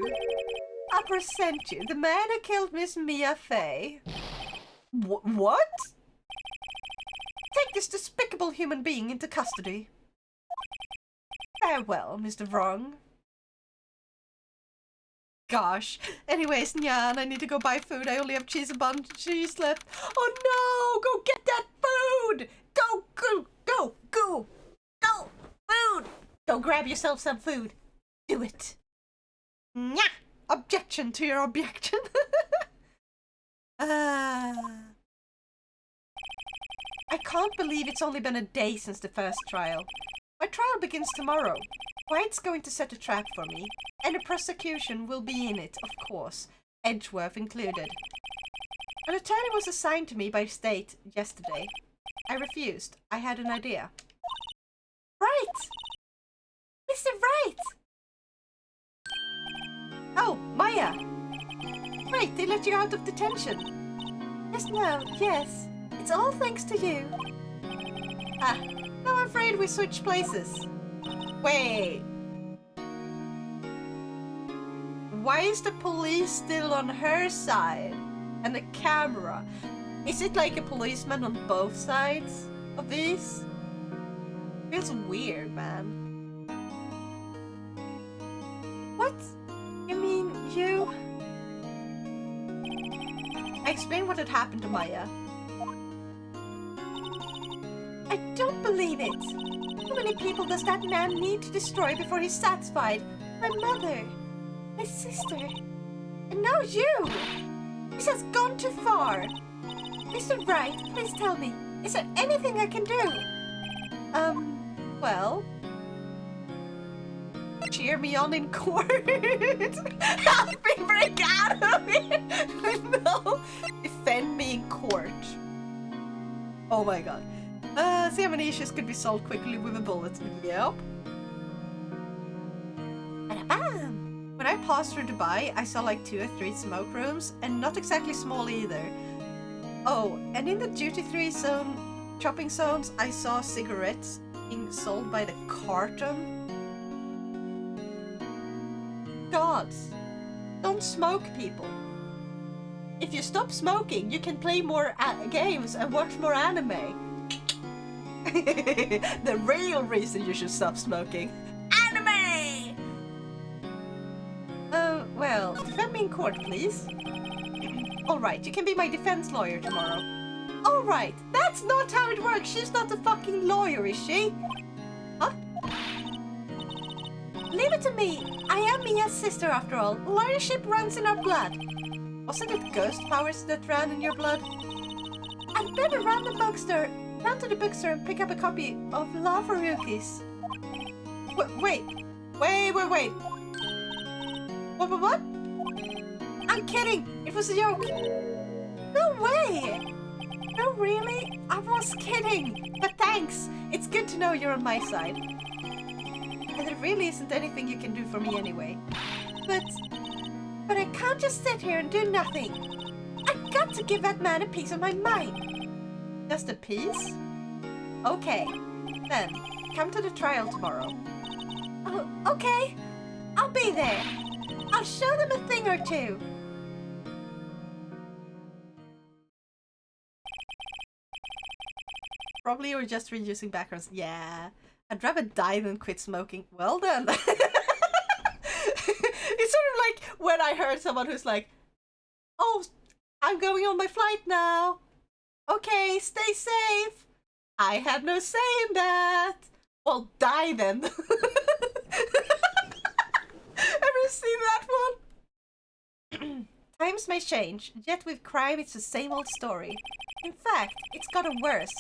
I'll present you the man who killed Miss Mia Fey. What? Take this despicable human being into custody. Farewell, Mr. Wrong. Gosh. Anyways, Nyan, I need to go buy food. I only have cheese and bun cheese left. Oh no! Go get that food! Go, go, go, go, go! Food! Go grab yourself some food. Do it. Nya! Objection to your objection. I can't believe it's only been a day since the first trial. My trial begins tomorrow. White's going to set a trap for me, and the prosecution will be in it, of course, Edgeworth included. An attorney was assigned to me by state yesterday. I refused. I had an idea. Right! Mr. Wright! Oh, Maya! Right, they let you out of detention. Yes, no, yes. It's all thanks to you. Ah, no, I'm afraid we switched places. Wait. Why is the police still on her side? And the camera? Is it like a policeman on both sides of these? Feels weird, man. What? You mean you? I explained what had happened to Maya. I don't believe it. How many people does that man need to destroy before he's satisfied? My mother, my sister, and now you! This has gone too far. Mr. Wright, please tell me, is there anything I can do? Well... cheer me on in court. Help me break out of it. No. Defend me in court. Oh my god. See how many issues could be solved quickly with a bullet. Yep. Bam! When I passed through Dubai, I saw like 2 or 3 smoke rooms, and not exactly small either. Oh, and in the duty-free zone, shopping zones, I saw cigarettes being sold by the carton. Gods, don't smoke, people. If you stop smoking, you can play more games and watch more anime. The real reason you should stop smoking. Anime! Well, defend me in court, please. Alright, you can be my defense lawyer tomorrow. Alright, that's not how it works. She's not a fucking lawyer, is she? Huh? Leave it to me. I am Mia's sister after all. Lawyership runs in our blood. Wasn't it ghost powers that ran in your blood? I'd better run to the bookstore and pick up a copy of Law for Rookies. Wait. What? I'm kidding. It was a joke. No way. No, really? I was kidding. But thanks. It's good to know you're on my side. And there really isn't anything you can do for me anyway. But I can't just sit here and do nothing. I've got to give that man a piece of my mind. Just a piece? Okay. Then, come to the trial tomorrow. Oh, okay. I'll be there. I'll show them a thing or two. Probably you're just reusing backgrounds. Yeah. I'd rather die than quit smoking. Well then. It's sort of like when I heard someone who's like, oh, I'm going on my flight now. Okay, stay safe. I have no say in that. Well, die then. Ever seen that one? Times may change, yet with crime it's the same old story. In fact, it's gotten worse.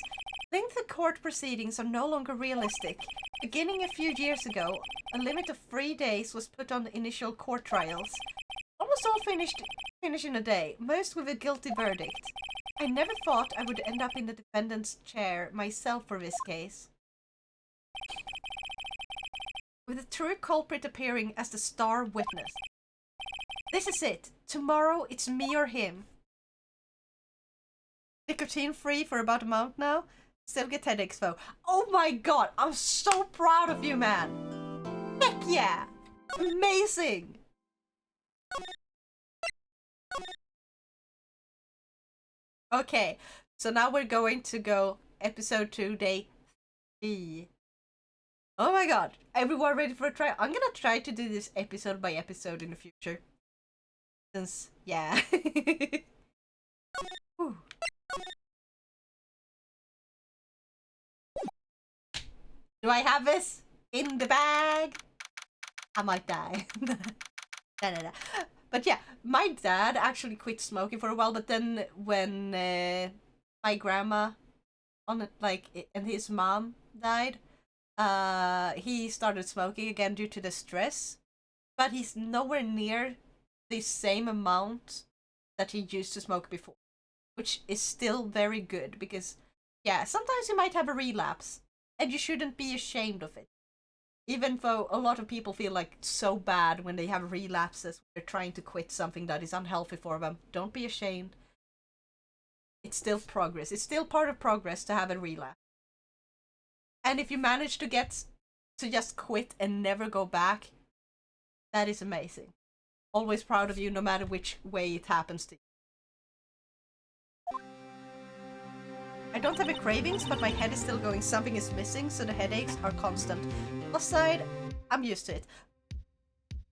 Lengthy court proceedings are no longer realistic. Beginning a few years ago, a limit of 3 days was put on initial court trials. Almost all finish in a day, most with a guilty verdict. I never thought I would end up in the defendant's chair myself for this case. with the true culprit appearing as the star witness. This is it. Tomorrow it's me or him. Nicotine free for about a month now. Still get headaches though. Oh my god, I'm so proud of you, man. Heck yeah. Amazing. Okay, so now we're going to go episode 2, day 3. Oh my god, everyone ready for a try? I'm gonna try to do this episode by episode in the future. Since, yeah. Do I have this in the bag? I might die. No. But yeah, my dad actually quit smoking for a while, but then when my grandma and his mom died, he started smoking again due to the stress. But he's nowhere near the same amount that he used to smoke before, which is still very good because, yeah, sometimes you might have a relapse and you shouldn't be ashamed of it. Even though a lot of people feel like so bad when they have relapses, they're trying to quit something that is unhealthy for them. Don't be ashamed. It's still progress. It's still part of progress to have a relapse. And if you manage to just quit and never go back, that is amazing. Always proud of you no matter which way it happens to you. I don't have a cravings, but my head is still going. Something is missing, so the headaches are constant. Plus side, I'm used to it.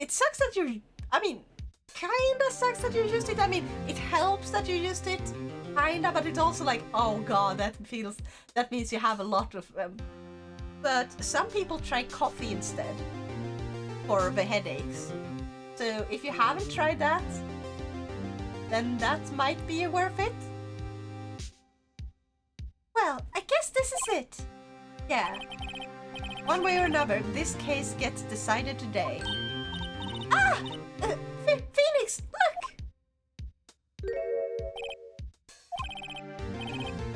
It sucks that you're... I mean, kinda sucks that you used it. I mean, it helps that you used it. Kinda, but it's also like, oh god, that means you have a lot of them. But some people try coffee instead for the headaches. So if you haven't tried that, then that might be worth it. Well, I guess this is it. Yeah. One way or another, this case gets decided today. Ah! Phoenix, look!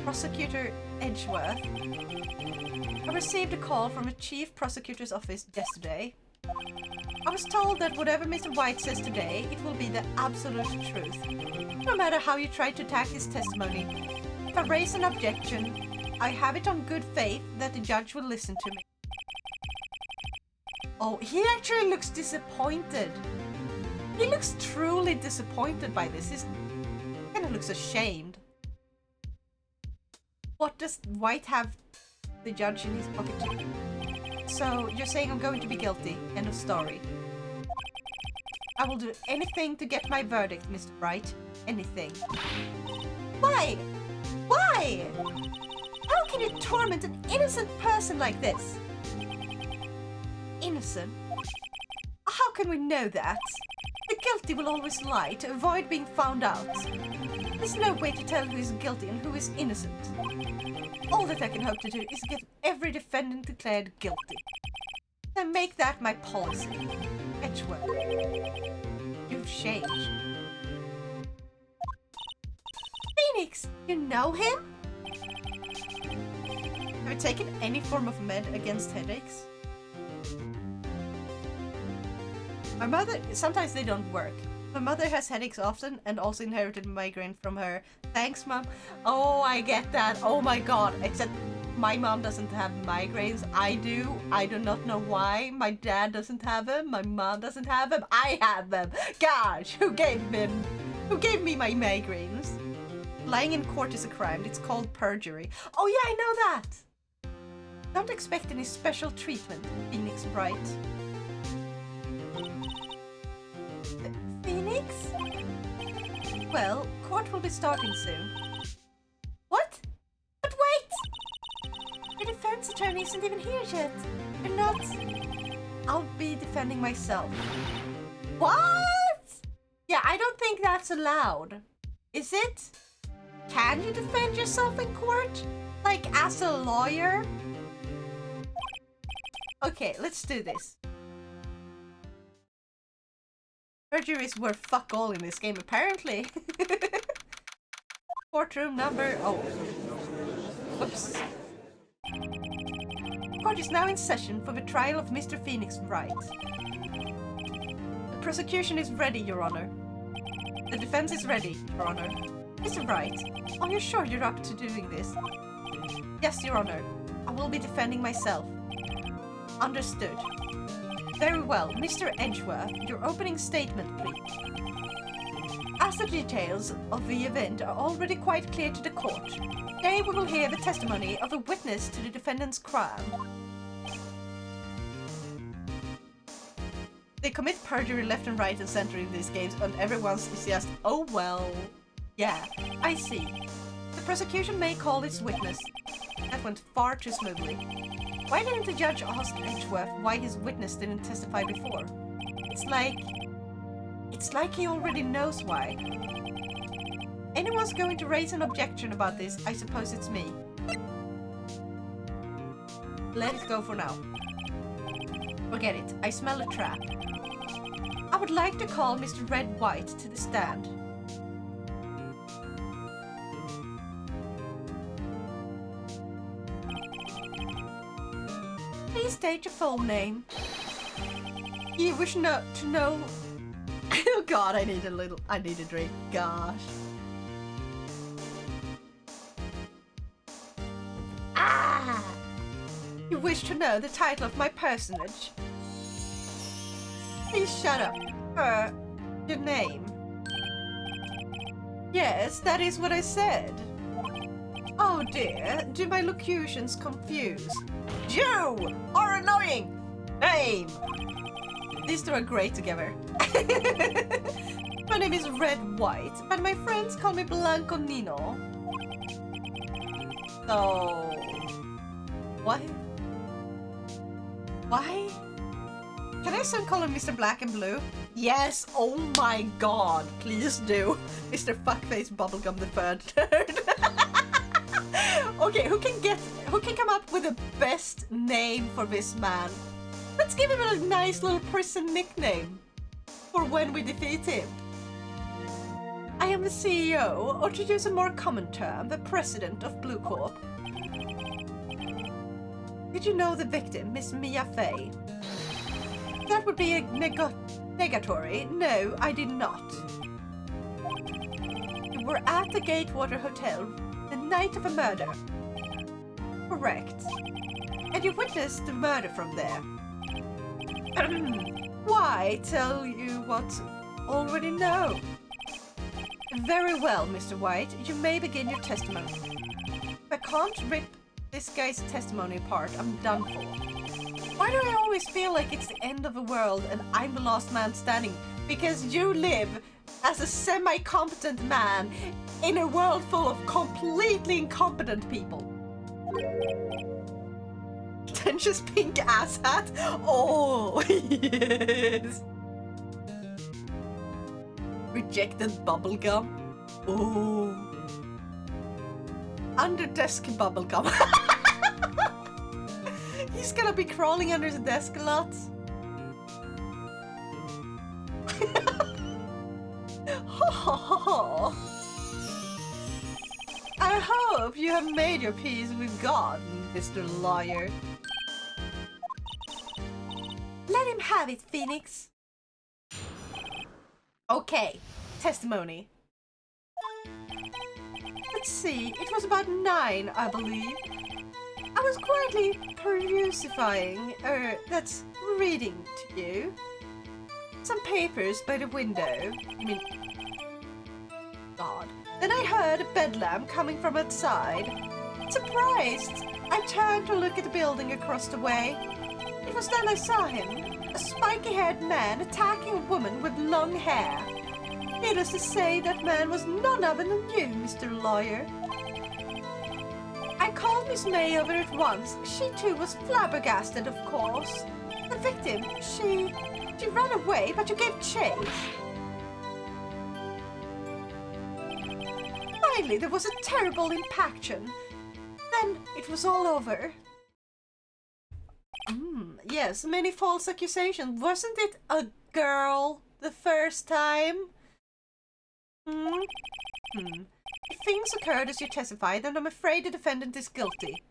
Prosecutor Edgeworth. I received a call from the Chief Prosecutor's office yesterday. I was told that whatever Mr. White says today, it will be the absolute truth. No matter how you try to attack his testimony. If I raise an objection, I have it on good faith that the judge will listen to me. Oh, he actually looks disappointed. He looks truly disappointed by this. He kind of looks ashamed. What does White have the judge in his pocket too? So, you're saying I'm going to be guilty. End of story. I will do anything to get my verdict, Mr. Wright. Anything. Why? Why? How can you torment an innocent person like this? Innocent? How can we know that? The guilty will always lie to avoid being found out. There's no way to tell who is guilty and who is innocent. All that I can hope to do is get every defendant declared guilty. Then make that my policy. Edgeworth. You've changed. Phoenix, you know him? Have you taken any form of med against headaches? My mother, sometimes they don't work. My mother has headaches often and also inherited migraine from her. Thanks, Mom. Oh, I get that. Oh my god. Except my mom doesn't have migraines. I do. I do not know why. My dad doesn't have them. My mom doesn't have them. I have them. Gosh, who gave me my migraines? Lying in court is a crime. It's called perjury. Oh yeah, I know that. Don't expect any special treatment, Phoenix Bright. Phoenix? Well, court will be starting soon. What? But wait! Your defense attorney isn't even here yet. You're not... I'll be defending myself. What? Yeah, I don't think that's allowed. Is it? Can you defend yourself in court? Like, as a lawyer? Okay, let's do this. Perjury is worth fuck all in this game, apparently. Courtroom number... Oh. Whoops. court is now in session for the trial of Mr. Phoenix Wright. The prosecution is ready, Your Honor. The defense is ready, Your Honor. Mr. Wright, are you sure you're up to doing this? Yes, Your Honor. I will be defending myself. Understood. Very well, Mr. Edgeworth, your opening statement, please. As the details of the event are already quite clear to the court, today we will hear the testimony of a witness to the defendant's crime. They commit perjury left and right and center in these games, and everyone's just, oh well. Yeah, I see. The prosecution may call its witness. That went far too smoothly. Why didn't the judge ask Edgeworth why his witness didn't testify before? It's like he already knows why. Anyone's going to raise an objection about this, I suppose it's me. Let it go for now. Forget it, I smell a trap. I would like to call Mr. Red White to the stand. Please state your full name. You wish to know... Oh god, I need a drink. Gosh. Ah! You wish to know the title of my personage? Please shut up. Your name. Yes, that is what I said. Oh dear, do my locutions confuse? You are annoying! Name! These two are great together. My name is Red White, but my friends call me Blanco Nino. So... What? Why? Can I soon call him Mr. Black and Blue? Yes! Oh my god! Please do! Mr. Fuckface Bubblegum the Third. Okay, who can come up with the best name for this man? Let's give him a nice little prison nickname for when we defeat him. I am the CEO, or to use a more common term, the president of Blue Corp. Did you know the victim, Miss Mia Fey? That would be a negatory. No, I did not. You were at the Gatewater Hotel the night of a murder. Correct. And you witnessed the murder from there. Why tell you what you already know? Very well, Mr. White. You may begin your testimony. If I can't rip this guy's testimony apart, I'm done for. Why do I always feel like it's the end of the world and I'm the last man standing? Because you live as a semi-competent man in a world full of completely incompetent people. Pretentious pink asshat? Oh, yes. Rejected bubblegum? Oh. Under desk bubblegum. He's gonna be crawling under the desk a lot. I hope you have made your peace with God, Mr. Lawyer. Let him have it, Phoenix. Okay, testimony. Let's see, it was about 9, I believe. I was quietly that's reading to you. Some papers by the window. I mean, God. Then I heard a bedlam coming from outside. Surprised, I turned to look at the building across the way. It was then I saw him, a spiky-haired man attacking a woman with long hair. Needless to say, that man was none other than you, Mr. Lawyer. I called Miss May over at once. She too was flabbergasted, of course. The victim, she ran away, but you gave chase. Finally, there was a terrible impaction. Then it was all over. Yes, many false accusations. Wasn't it a girl the first time? If things occurred as you testified, then I'm afraid the defendant is guilty.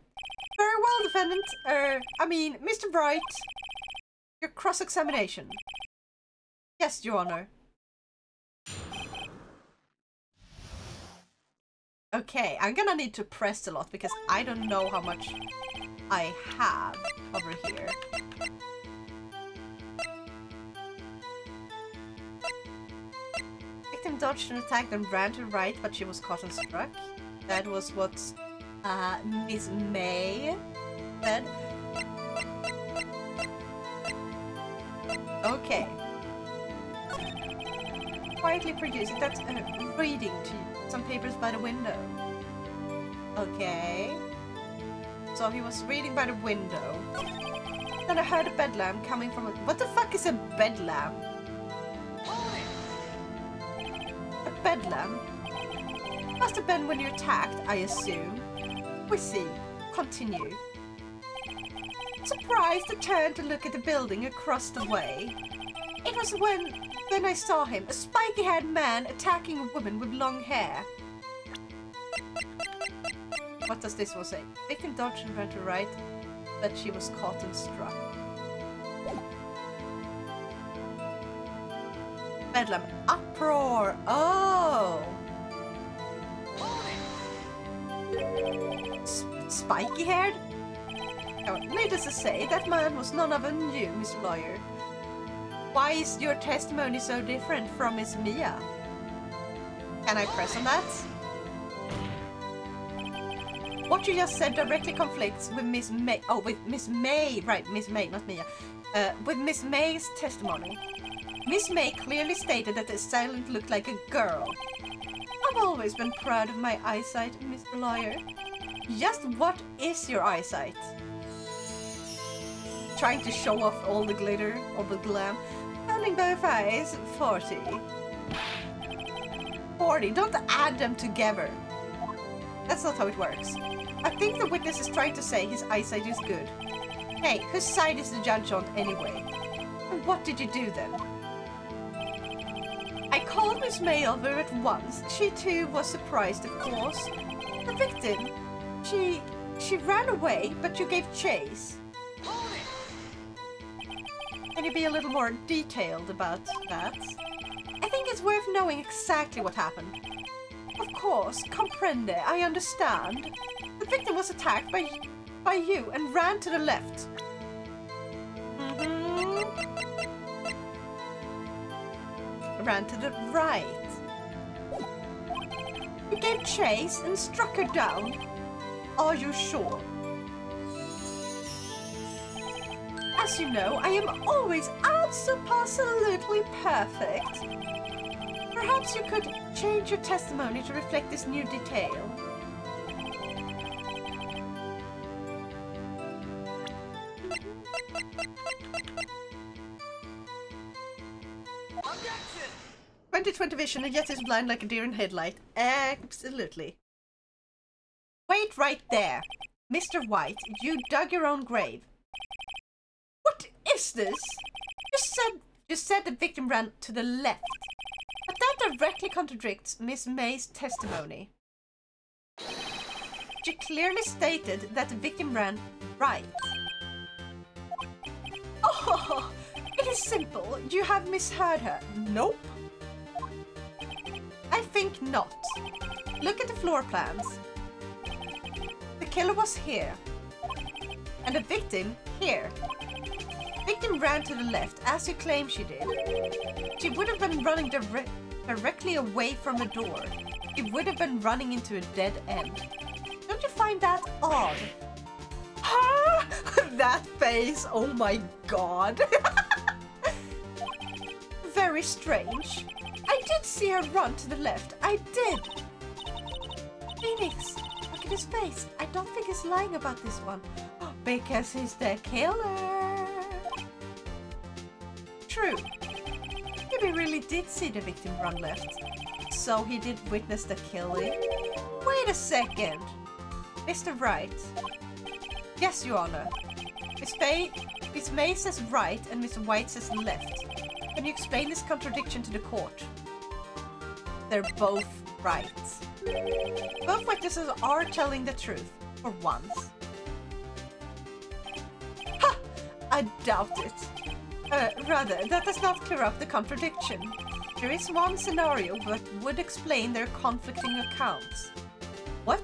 Very well, defendant. Mr. Bright. Your cross-examination. Yes, Your Honor. Okay, I'm gonna need to press a lot because I don't know how much I have over here. Victim dodged an attack and ran to the right, but she was caught and struck. That was what Miss May said. Okay. Quietly producing. That's reading to you. Some papers by the window. Okay. So he was reading by the window. Then I heard a bedlam coming from a... What the fuck is a bedlam? A bedlam? Must have been when you attacked, I assume. We see. Continue. Surprised, I turned to look at the building across the way. It was when I saw him, a spiky-haired man attacking a woman with long hair. What does this one say? Victim dodged and ran to the right, but she was caught and struck. Bedlam. Uproar. Oh! Spiky-haired? Oh, needless to say, that man was none other than you, Mr. Lawyer. Why is your testimony so different from Miss Mia? Can I press on that? What you just said directly conflicts with Miss May. Oh, with Miss May. Right, Miss May, not Mia. With Miss May's testimony. Miss May clearly stated that the assailant looked like a girl. I've always been proud of my eyesight, Mr. Lawyer. Just what is your eyesight? Trying to show off all the glitter or the glam. Counting both eyes, 40. 40, don't add them together. That's not how it works. I think the witness is trying to say his eyesight is good. Hey, whose side is the judge on anyway? And what did you do then? I called Miss May over at once. She too was surprised, of course. The victim, she ran away, but you gave chase. Can you be a little more detailed about that? I think it's worth knowing exactly what happened. Of course, comprende, I understand. The victim was attacked by you and ran to the left. Ran to the right. You gave chase and struck her down. Are you sure? As you know, I am always absolutely perfect. Perhaps you could change your testimony to reflect this new detail. Objection! 20/20 vision and yet is blind like a deer in headlight. Absolutely. Wait right there. Mr. White, you dug your own grave. What is this? You said the victim ran to the left. But that directly contradicts Miss May's testimony. She clearly stated that the victim ran right. Oh, it is simple. You have misheard her. Nope. I think not. Look at the floor plans. The killer was here. And the victim here. Victim ran to the left, as you claim she did. She would have been running directly away from the door. She would have been running into a dead end. Don't you find that odd? Huh? That face, oh my god. Very strange. I did see her run to the left. I did. Phoenix, look at his face. I don't think he's lying about this one. Because he's the killer. True. Maybe really did see the victim run left. So he did witness the killing. Wait a second. Mr. Wright. Yes, Your Honor. Miss May says right and Mr. White says left. Can you explain this contradiction to the court? They're both right. Both witnesses are telling the truth, for once. I doubt it. Rather, that does not clear up the contradiction. There is one scenario that would explain their conflicting accounts. What?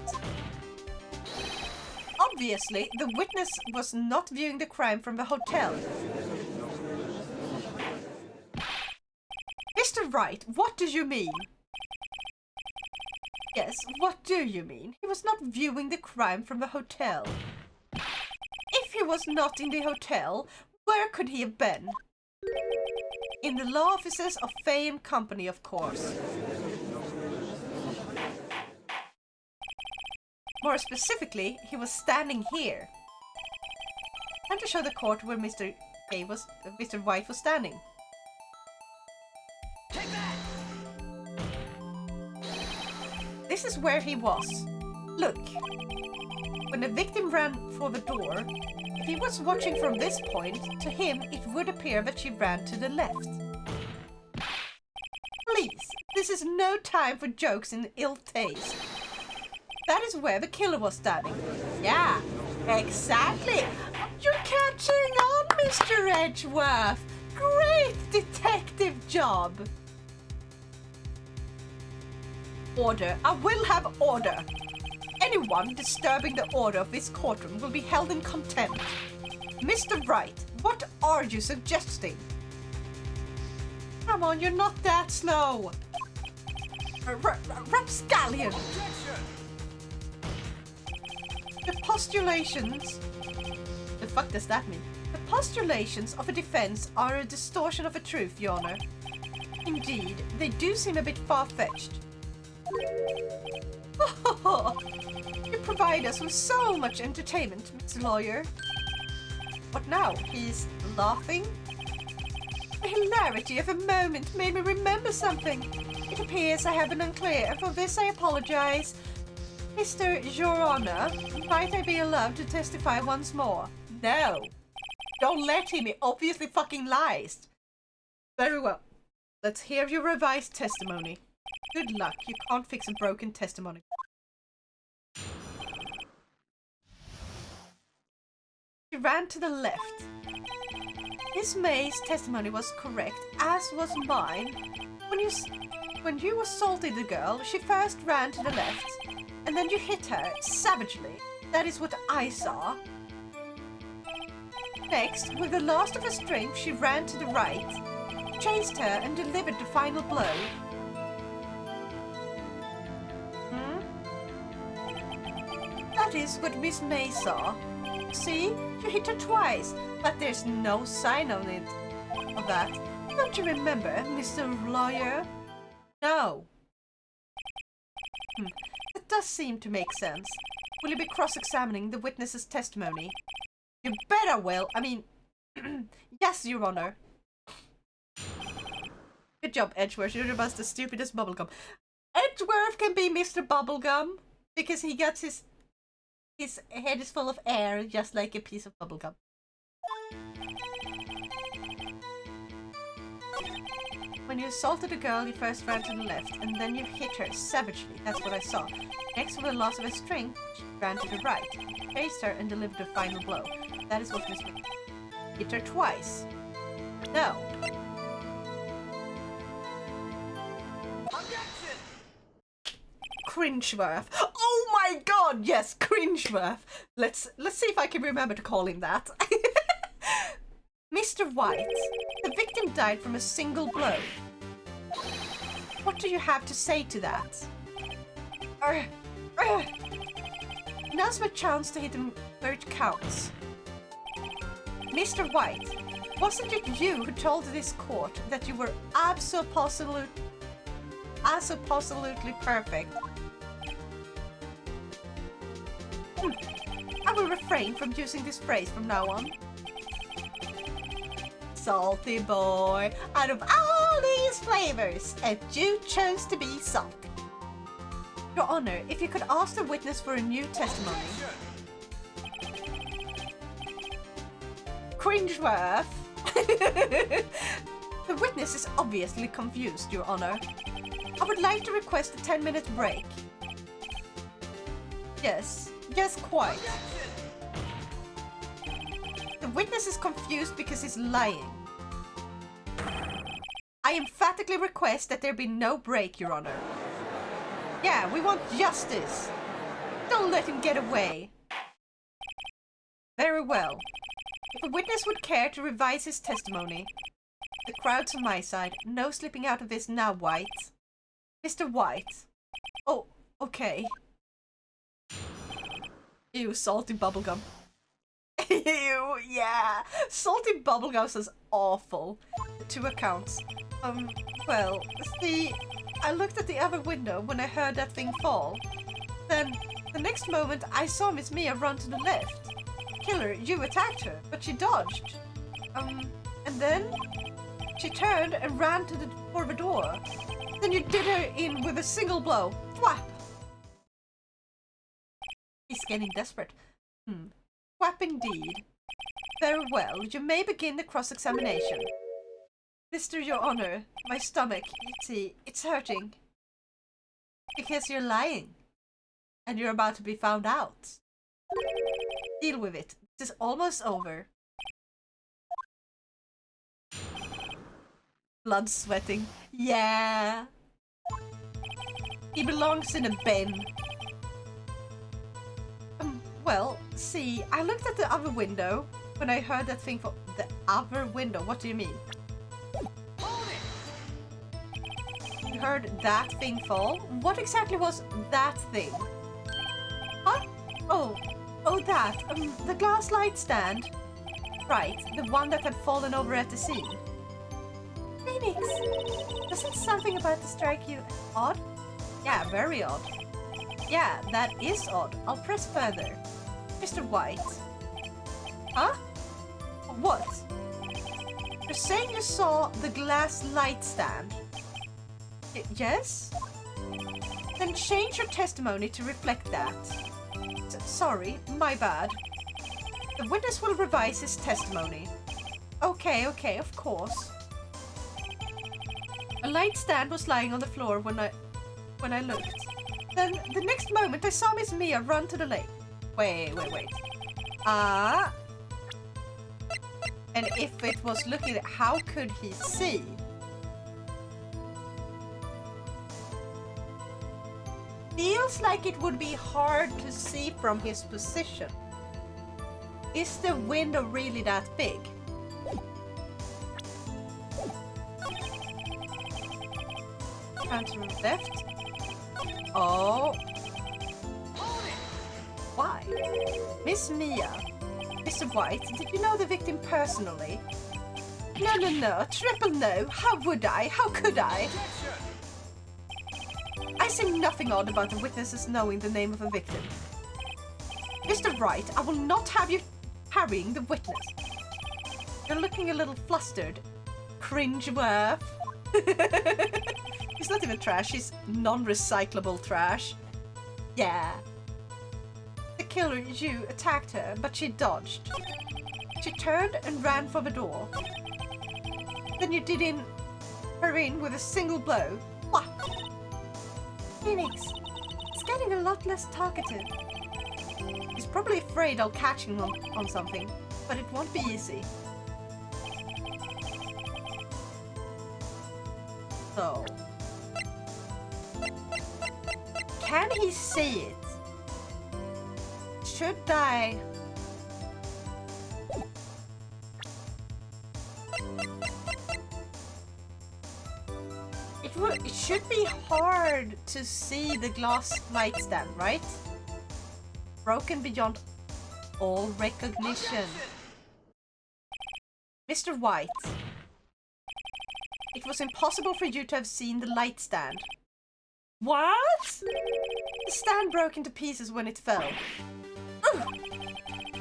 Obviously, the witness was not viewing the crime from the hotel. Mr. Wright, what do you mean? Yes, what do you mean? He was not viewing the crime from the hotel. If he was not in the hotel, where could he have been? In the law offices of Fay and Company, of course. More specifically, he was standing here. And to show the court where Mr. White was standing. Take that! This is where he was. Look. When the victim ran for the door, if he was watching from this point, to him it would appear that she ran to the left. Please, this is no time for jokes in ill taste. That is where the killer was standing. Yeah, exactly. You're catching on, Mr. Edgeworth. Great detective job. Order. I will have order. Anyone disturbing the order of this courtroom will be held in contempt. Mr. Wright, what are you suggesting? Come on, you're not that slow. Rapscallion. The postulations... The fuck does that mean? The postulations of a defense are a distortion of a truth, Your Honor. Indeed, they do seem a bit far-fetched. You provide us with so much entertainment, Mr. Lawyer. What now? He's laughing? The hilarity of a moment made me remember something. It appears I have been unclear, and for this I apologize. Mr. Your Honor, might I be allowed to testify once more? No. Don't let him, he obviously fucking lies. Very well. Let's hear your revised testimony. Good luck, you can't fix a broken testimony. He ran to the left. Miss May's testimony was correct, as was mine. When you assaulted the girl, she first ran to the left, and then you hit her savagely. That is what I saw. Next, with the last of her strength, she ran to the right, chased her, and delivered the final blow. That is what Miss May saw. See, you hit her twice, but there's no sign on it of that. Don't you remember, Mr. Lawyer? No. That does seem to make sense. Will you be cross-examining the witness's testimony? You bet I will. I mean, yes, Your Honor. Good job, Edgeworth. You're about the stupidest bubblegum. Edgeworth can be Mr. Bubblegum because he gets his head is full of air, just like a piece of bubblegum. When you assaulted a girl, you first ran to the left, and then you hit her savagely. That's what I saw. Next, with the loss of her strength, she ran to the right, chased her, and delivered the final blow. That is what Miss May hit her twice. No. Objection! Cringeworth. Oh my god, yes, Cringeworth. Let's see if I can remember to call him that. Mr. White, the victim died from a single blow. What do you have to say to that? Now's my chance to hit him where it counts. Mr. White, wasn't it you who told this court that you were absolutely perfect? I will refrain from using this phrase from now on. Salty boy, out of all these flavors, and you chose to be salty. Your Honor, if you could ask the witness for a new testimony. Cringeworth. The witness is obviously confused, Your Honor. I would like to request a 10-minute break. Yes, quite. The witness is confused because he's lying. I emphatically request that there be no break, Your Honor. Yeah, we want justice. Don't let him get away. Very well. If a witness would care to revise his testimony, the crowd's on my side. No slipping out of this now, White. Mr. White. Oh, okay. Ew, salty bubblegum. Ew, yeah. Salty bubblegum is awful. 2 accounts. Well, see, I looked at the other window when I heard that thing fall. Then, the next moment, I saw Miss Mia run to the left. Killer, you attacked her, but she dodged. And then she turned and ran for the door. Then you did her in with a single blow. Thwap! He's getting desperate. Thwap indeed. Very well, you may begin the cross-examination. Mr. Your Honor, my stomach, you see, it's hurting. Because you're lying. And you're about to be found out. Deal with it. This is almost over. Blood sweating. Yeah. He belongs in a bin. Well, see, I looked at the other window when I heard that thing for the other window. What do you mean? You heard that thing fall? What exactly was that thing? Huh? Oh, that. The glass light stand. Right, the one that had fallen over at the scene. Phoenix, doesn't something about the strike you odd? Yeah, very odd. Yeah, that is odd. I'll press further. Mr. White. Huh? What? You're saying you saw the glass light stand? Yes? Then change your testimony to reflect that. Sorry, my bad. The witness will revise his testimony. Okay, of course. A light stand was lying on the floor when I looked. Then, the next moment, I saw Miss Mia run to the lake. Wait. And if it was looking, how could he see? Feels like it would be hard to see from his position. Is the window really that big? Counter left. Oh. Why? Miss Mia. Mr. White, did you know the victim personally? No. Triple no. How would I? How could I? I say nothing odd about the witnesses knowing the name of a victim. Mr. Wright, I will not have you harrying the witness. You're looking a little flustered. Cringeworth. He's not even trash, he's non-recyclable trash. Yeah. The killer, you attacked her, but she dodged. She turned and ran for the door. Then you did her in with a single blow. What? Phoenix, it's getting a lot less talkative. He's probably afraid I'll catch him on something, but it won't be easy. So... can he see it? Should I... It should be hard to see the glass light stand, right? Broken beyond all recognition. Mr. White. It was impossible for you to have seen the light stand. What? The stand broke into pieces when it fell. Ugh.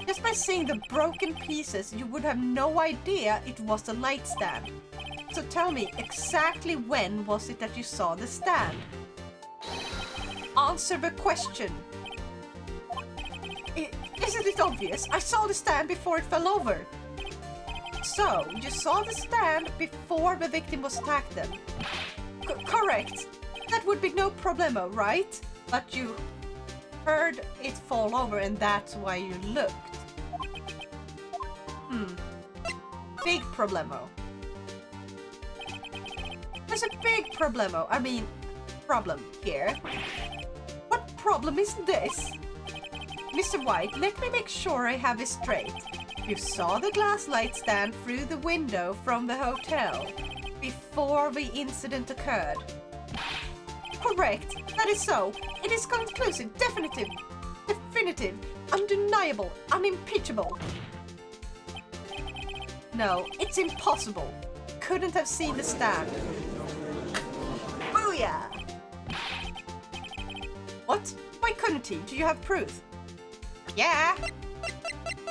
Just by seeing the broken pieces, you would have no idea it was the light stand. So tell me, exactly when was it that you saw the stand? Answer the question. Isn't it obvious? I saw the stand before it fell over. So, you saw the stand before the victim was attacked then? Correct. That would be no problemo, right? But you heard it fall over and that's why you looked. big problemo. There's a big problemo. I mean, problem here. What problem is this? Mr. White, let me make sure I have it straight. You saw the glass light stand through the window from the hotel before the incident occurred. Correct. That is so. It is conclusive, definitive, undeniable, unimpeachable. No, it's impossible. Couldn't have seen the stand. Booyah! What? Why couldn't he? Do you have proof? Yeah.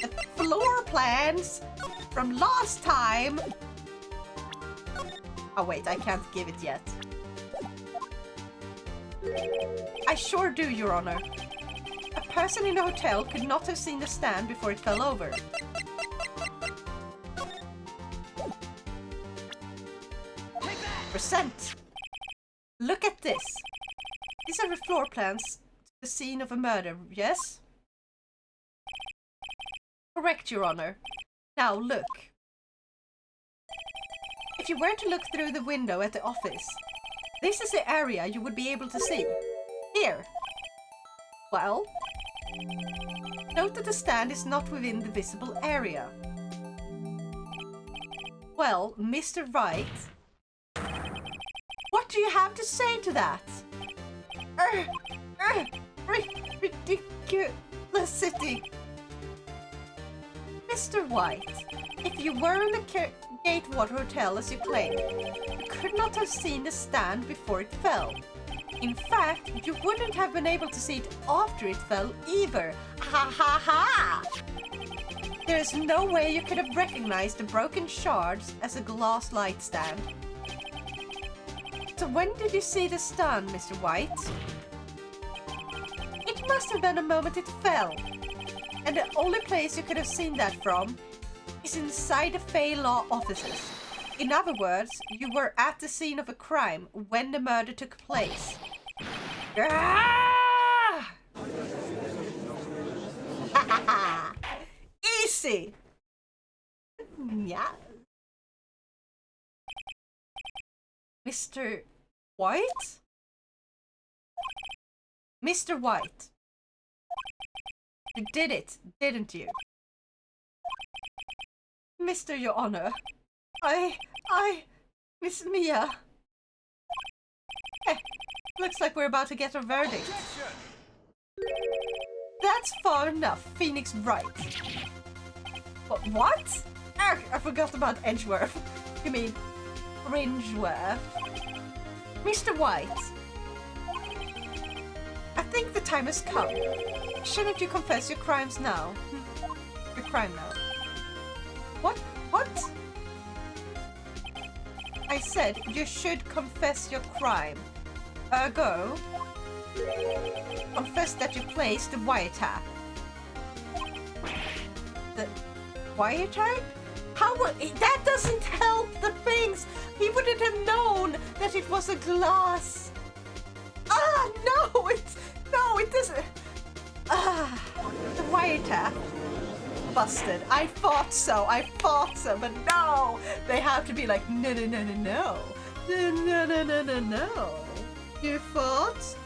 The floor plans from last time. Oh wait, I can't give it yet. I sure do, Your Honor. A person in a hotel could not have seen the stand before it fell over. Percent. Look at this. These are the floor plans to the scene of a murder, yes? Correct, Your Honor. Now look. If you were to look through the window at the office, this is the area you would be able to see. Here. Well, note that the stand is not within the visible area. Well, Mr. Wright, what do you have to say to that? Ridiculosity. Mr. White, if you were in the Gatewater Hotel as you claim, you could not have seen the stand before it fell. In fact, you wouldn't have been able to see it after it fell either. Ha ha ha! There's no way you could have recognized the broken shards as a glass light stand. So when did you see the stand, Mr. White? It must have been the moment it fell. And the only place you could have seen that from is inside the Fay Law offices. In other words, you were at the scene of a crime when the murder took place. Ah! Easy! Yeah. Mr. White? Mr. White. You did it, didn't you? Mr. Your Honor, Miss Mia. Looks like we're about to get a verdict. That's far enough, Phoenix Wright. What? I forgot about Edgeworth. You mean Cringeworth. Mr. White, I think the time has come. Shouldn't you confess your crimes now? Your crime now. What? What? I said you should confess your crime. Ergo, confess that you placed the wiretap. The wiretap? How would that doesn't help the things. He wouldn't have known that it was a glass. Ah, no, it doesn't. Ah, the wiretap. Busted. I thought so, but no! They have to be like, no. No. You thought?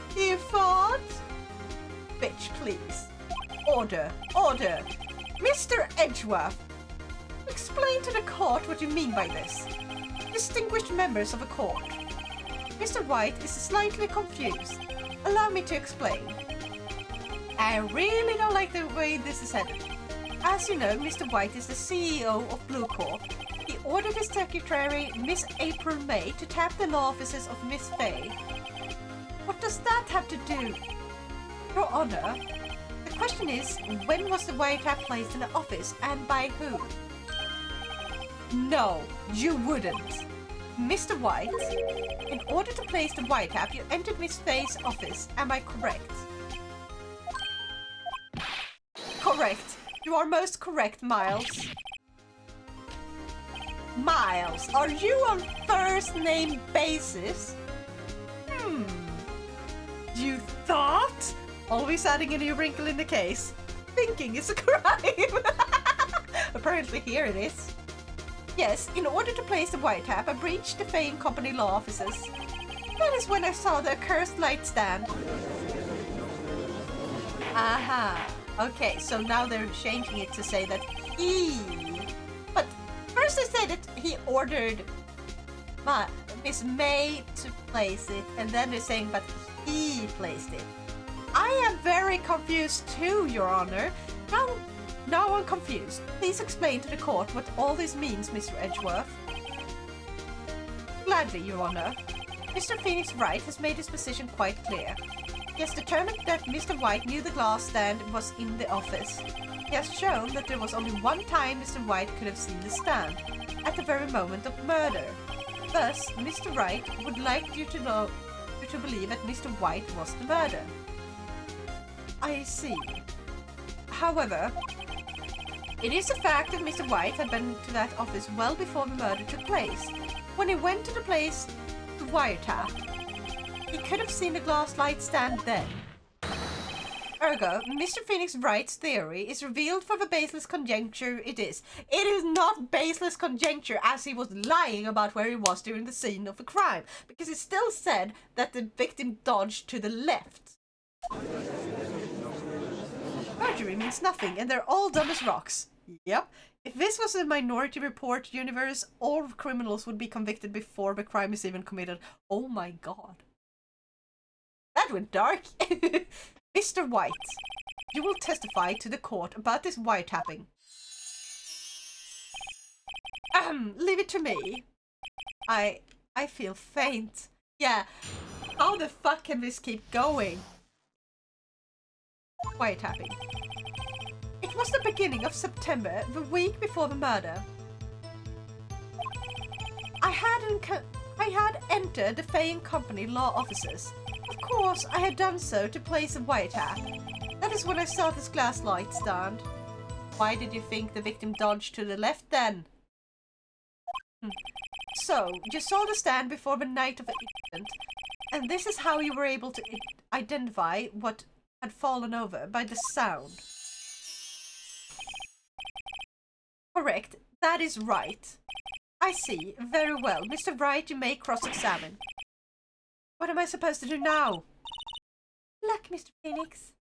Bitch, please. Order. Mr. Edgeworth, explain to the court what you mean by this. Distinguished members of a court. Mr. White is slightly confused. Allow me to explain. I really don't like the way this is headed. As you know, Mr. White is the CEO of Blue Corp. He ordered his secretary, Miss April May, to tap the law offices of Miss Fay. What does that have to do? Your Honor, the question is, when was the wiretap placed in the office and by who? No, you wouldn't. Mr. White, in order to place the wiretap, you entered Miss Fay's office. Am I correct? Correct. You are most correct, Miles. Miles, are you on first name basis? You thought? Always adding a new wrinkle in the case. Thinking is a crime. Apparently here it is. Yes, in order to place the wiretap, I breached the Fame Company law offices. That is when I saw the accursed light stand. Aha. Okay, so now they're changing it to say that he... But first they said that he ordered Miss May to place it, and then they're saying but he placed it. I am very confused too, Your Honor. Now I'm confused. Please explain to the court what all this means, Mr. Edgeworth. Gladly, Your Honor. Mr. Phoenix Wright has made his position quite clear. He has determined that Mr. White knew the glass stand was in the office. He has shown that there was only one time Mr. White could have seen the stand, at the very moment of murder. Thus, Mr. Wright would like you to believe that Mr. White was the murderer. I see. However, it is a fact that Mr. White had been to that office well before the murder took place. When he went to the place, the wiretap, he could have seen the glass light stand then. Ergo, Mr. Phoenix Wright's theory is revealed for the baseless conjecture it is. It is not baseless conjecture, as he was lying about where he was during the scene of the crime, because he still said that the victim dodged to the left. Perjury means nothing, and they're all dumb as rocks. Yep. If this was a Minority Report universe, all criminals would be convicted before the crime is even committed. Oh my god. That went dark. Mr. White, you will testify to the court about this wiretapping. Leave it to me. I feel faint. Yeah. How the fuck can this keep going? Wiretapping. It was the beginning of September, the week before the murder. I had entered the Fane Company law offices. Of course, I had done so to place a wiretap. That is when I saw this glass light stand. Why did you think the victim dodged to the left then? So, you saw the stand before the night of the incident, and this is how you were able to identify what had fallen over by the sound. Correct, that is right. I see, very well. Mr. Wright, you may cross-examine. What am I supposed to do now? Luck, Mr. Phoenix.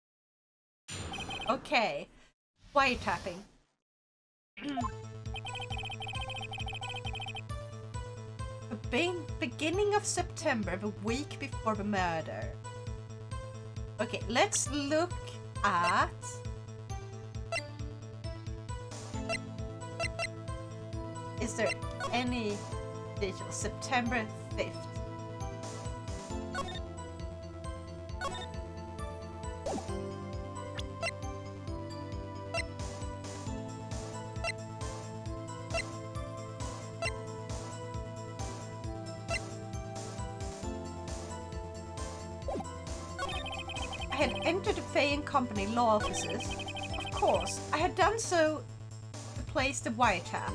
Okay, wiretapping. The beginning of September, the week before the murder. Okay, let's look at... Is there any detail? September 5th. I had entered the Fane Company law offices. Of course, I had done so to place the wiretap.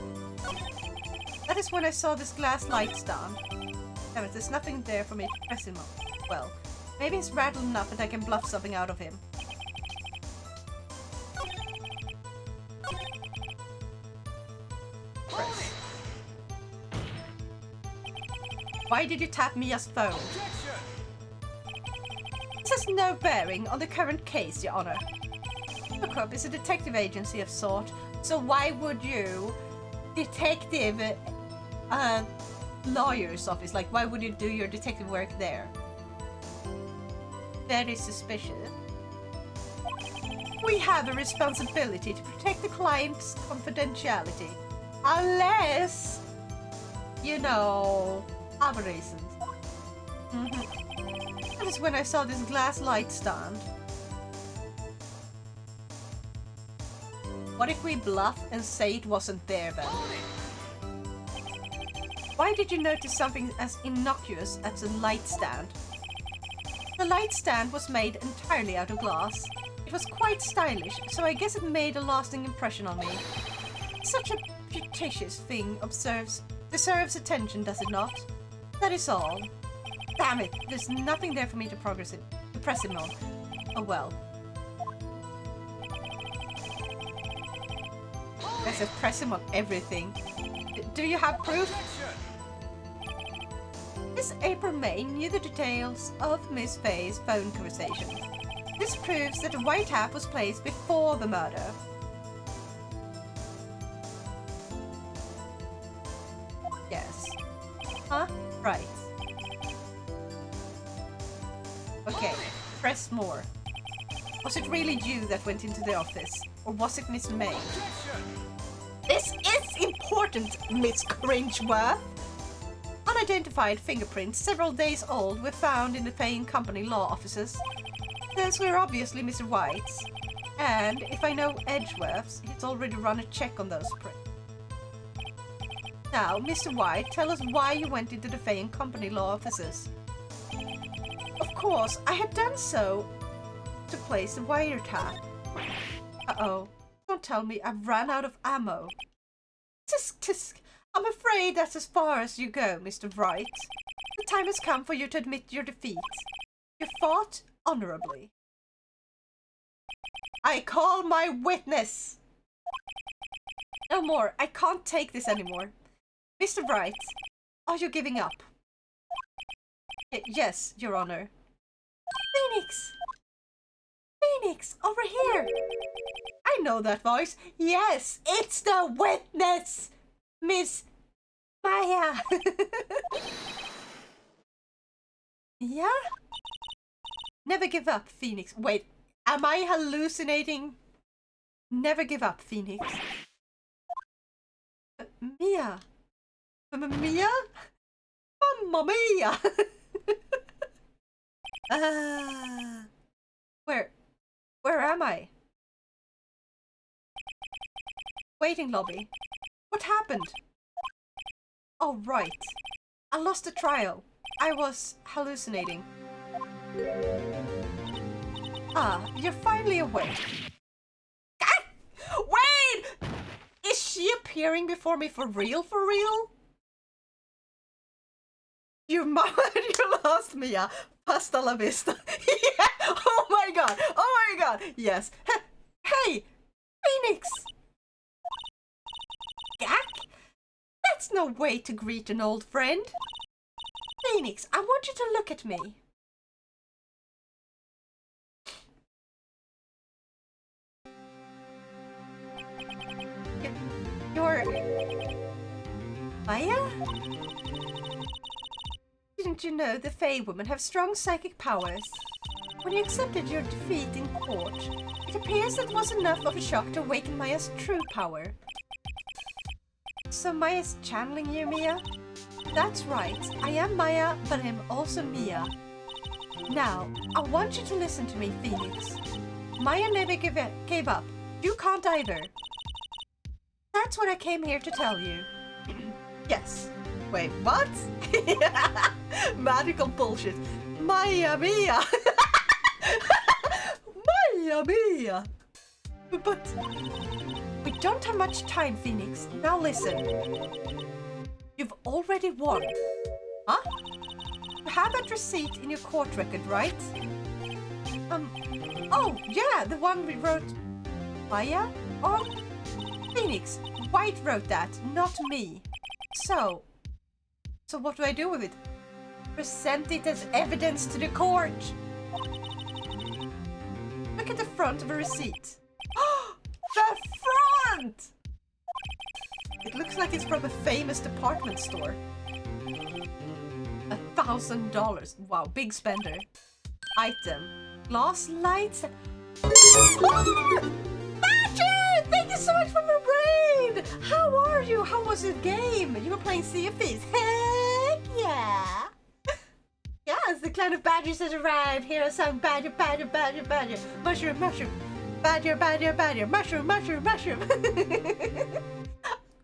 That is when I saw this glass light stand. Damn it, there's nothing there for me to press him on. Well, maybe he's rattled enough that I can bluff something out of him. Press. Why did you tap Mia's phone? This has no bearing on the current case, Your Honor. Hookup is a detective agency of sort, so why would you... Detective... lawyer's office, like why would you do your detective work there? Very suspicious. We have a responsibility to protect the client's confidentiality. Unless, you know, other reasons. That is when I saw this glass light stand. What if we bluff and say it wasn't there then? Why did you notice something as innocuous as a light stand? The light stand was made entirely out of glass. It was quite stylish, so I guess it made a lasting impression on me. Such a fictitious thing deserves attention, does it not? That is all. Damn it, there's nothing there for me to press him on. Oh well. I said press him on everything. do you have proof? Miss April May knew the details of Miss Faye's phone conversation. This proves that the white hat was placed before the murder. Yes. Huh? Right. Okay, press more. Was it really you that went into the office? Or was it Miss May? This is important, Miss Cringeworth! Unidentified fingerprints several days old were found in the Fane Company law offices. Those were obviously Mr. White's. And if I know Edgeworth's, he's already run a check on those prints. Now, Mr. White, tell us why you went into the Fane Company law offices. Of course, I had done so to place the wiretap. Uh-oh. Don't tell me I've ran out of ammo. Tisk tisk. I'm afraid that's as far as you go, Mr. Wright. The time has come for you to admit your defeat. You fought honorably. I call my witness! No more. I can't take this anymore. Mr. Wright, are you giving up? Yes, Your Honor. Phoenix! Phoenix, over here! I know that voice. Yes, it's the witness! Miss Maya! Yeah? Never give up, Phoenix. Wait, am I hallucinating? Never give up, Phoenix. Mia. Mia? Mamma mia! Where am I? Waiting lobby. What happened? Oh, right. I lost the trial. I was hallucinating. Ah, you're finally awake. Ah! Wait! Is she appearing before me for real, for real? You lost me, yeah. Hasta la vista. Yeah. Oh my god. Oh my god. Yes. Hey, Phoenix. Gak? That's no way to greet an old friend. Phoenix, I want you to look at me. You're... Maya? Didn't you know the Fae women have strong psychic powers? When you accepted your defeat in court, it appears that was enough of a shock to awaken Maya's true power. So Maya's channeling you, Mia? That's right, I am Maya, but I'm also Mia. Now, I want you to listen to me, Phoenix. Maya never gave up. You can't either. That's what I came here to tell you. Yes. Wait, what? Magical bullshit. Maya Mia! Maya Mia! But we don't have much time, Phoenix. Now listen. You've already won. Huh? You have that receipt in your court record, right? Oh, yeah, the one we wrote Maya on? Phoenix, White wrote that, not me. So what do I do with it? Present it as evidence to the court. Look at the front of a receipt. The front! It looks like it's from a famous department store. $1,000. Wow, big spender. Item. Glass lights. Magic! Thank you so much for the raid! How are you? How was the game? You were playing Sea of Thieves. Heck yeah! Yes, the clan of badgers has arrived. Here are some badger, badger, badger, badger. Mushroom, mushroom. Badger, badger, badger. Mushroom, mushroom, mushroom.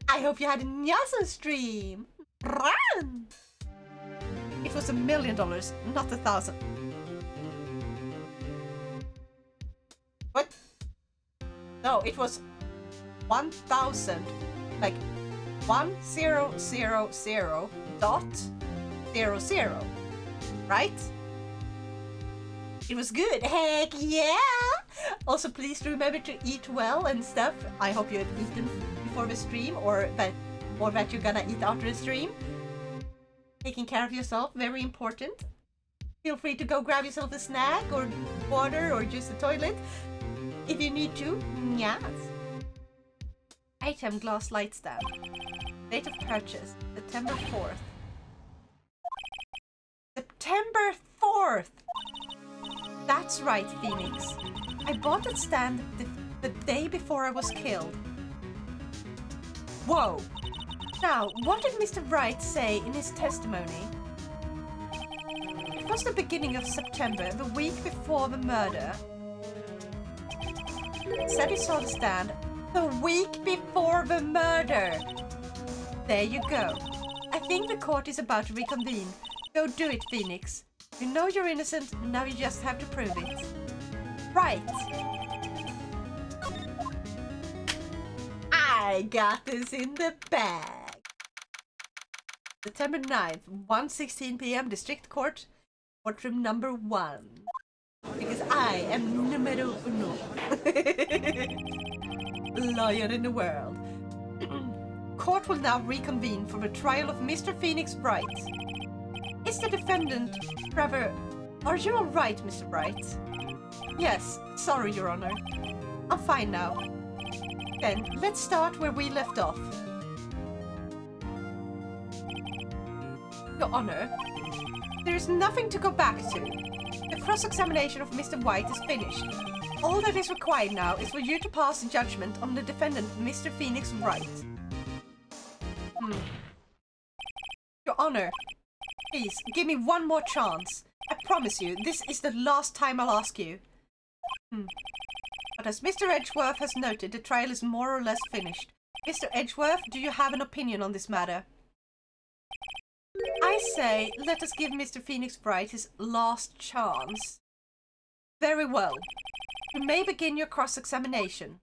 I hope you had an awesome stream. Run! It was $1 million, not 1,000. What? No, it was 1,000. Like 1000.00. Right? It was good. Heck yeah! Also, please remember to eat well and stuff. I hope you have eaten before the stream, or that or that you're gonna eat after the stream. Taking care of yourself, very important. Feel free to go grab yourself a snack or water or just the toilet if you need to. Yes. Item glass light stand. Date of purchase, September 4th. September 4th! That's right, Phoenix. I bought that stand the day before I was killed. Whoa! Now, what did Mr. Wright say in his testimony? It was the beginning of September, the week before the murder. Said he saw the stand the week before the murder. There you go. I think the court is about to reconvene. Go do it, Phoenix. You know you're innocent, now you just have to prove it. Right. I got this in the bag. September 9th, 1:16 p.m. District Court, courtroom number 1. Because I am numero uno. Lawyer in the world. Court will now reconvene for the trial of Mr. Phoenix Wright. Is the defendant, Trevor... Are you alright, Mr. Wright? Yes, sorry, Your Honor. I'm fine now. Then, let's start where we left off. Your Honor, there is nothing to go back to. The cross-examination of Mr. White is finished. All that is required now is for you to pass judgment on the defendant, Mr. Phoenix Wright. Your Honor, please, give me one more chance. I promise you, this is the last time I'll ask you. But as Mr. Edgeworth has noted, the trial is more or less finished. Mr. Edgeworth, do you have an opinion on this matter? I say, let us give Mr. Phoenix Wright his last chance. Very well. You may begin your cross-examination.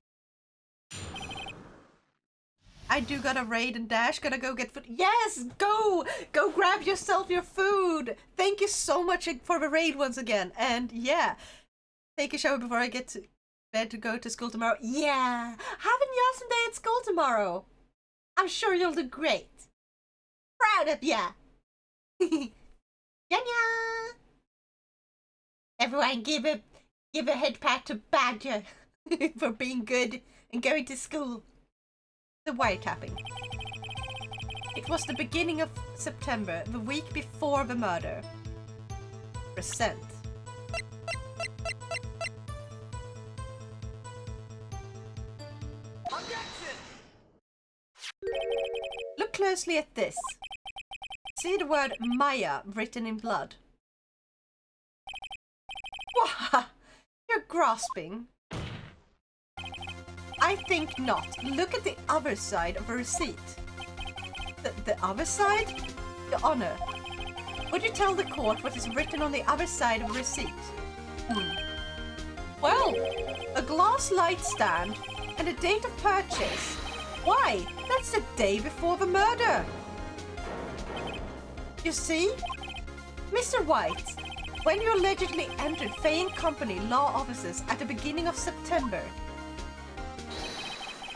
I do gotta raid and dash, gotta go get food. Yes, go! Go grab yourself your food! Thank you so much for the raid once again. And yeah, take a shower before I get to bed to go to school tomorrow. Yeah, have an awesome day at school tomorrow. I'm sure you'll do great. Proud of ya. Yanya! Everyone give a head pat to Badger for being good and going to school. The wiretapping. It was the beginning of September, the week before the murder. Present. Objection! Look closely at this. See the word Maya written in blood. Wah! You're grasping. I think not. Look at the other side of a receipt. The other side? Your Honor, would you tell the court what is written on the other side of a receipt? Well, a glass light stand and a date of purchase. Why? That's the day before the murder. You see? Mr. White, when you allegedly entered Fay & Company law offices at the beginning of September,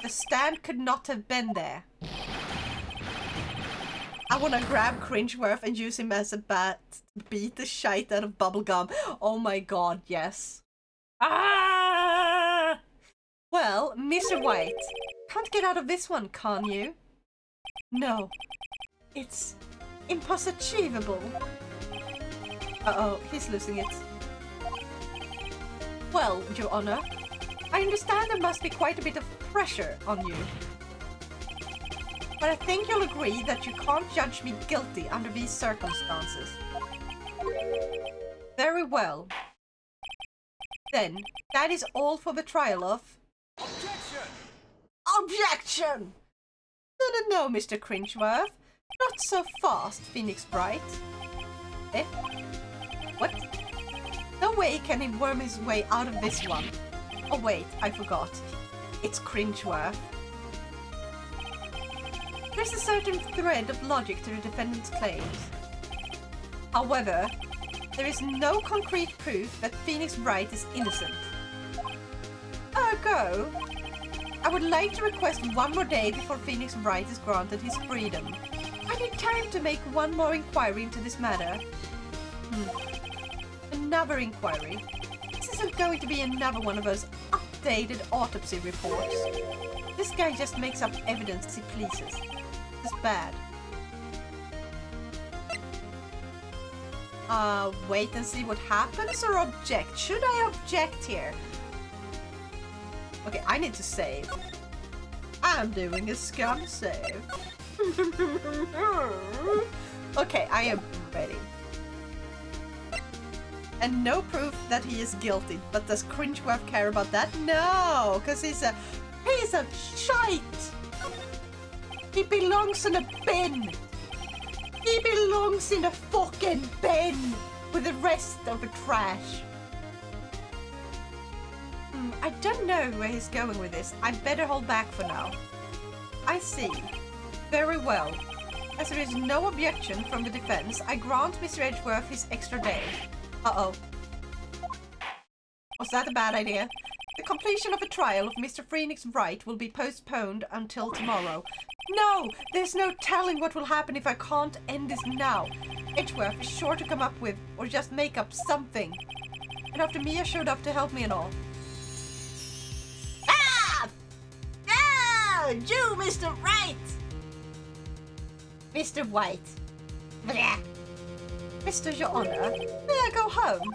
the stand could not have been there. I want to grab Cringeworth and use him as a bat to beat the shite out of Bubblegum. Oh my god, yes. Ah! Well, Mr. White, can't get out of this one, can you? No. It's impossible. Uh-oh, he's losing it. Well, Your Honor, I understand there must be quite a bit of pressure on you. But I think you'll agree that you can't judge me guilty under these circumstances. Very well. Then, that is all for the trial of... Objection! Objection! No, Mr. Cringeworth. Not so fast, Phoenix Wright. Eh? What? No way can he worm his way out of this one. Oh wait, I forgot. It's Cringeworth. There's a certain thread of logic to the defendant's claims. However, there is no concrete proof that Phoenix Wright is innocent. Ergo, I would like to request one more day before Phoenix Wright is granted his freedom. I need time to make one more inquiry into this matter. Another inquiry. This isn't going to be another one of those updated autopsy reports. This guy just makes up evidence as he pleases. It's bad. Wait and see what happens or object? Should I object here? Okay, I need to save. I'm doing a scum save. Okay, I am ready. And no proof that he is guilty, but does Cringeworth care about that? No, because he's a shite. He belongs in a bin. He belongs in a fucking bin with the rest of the trash. I don't know where he's going with this. I better hold back for now. I see. Very well. As there is no objection from the defense, I grant Mr. Edgeworth his extra day. Uh-oh. Was that a bad idea? The completion of the trial of Mr. Phoenix Wright will be postponed until tomorrow. No! There's no telling what will happen if I can't end this now. Edgeworth is sure to come up with, or just make up something. And after Mia showed up to help me and all. Ah! Ah! You, Mr. Wright! Mr. White. Blah. Mr. Your Honor, may I go home?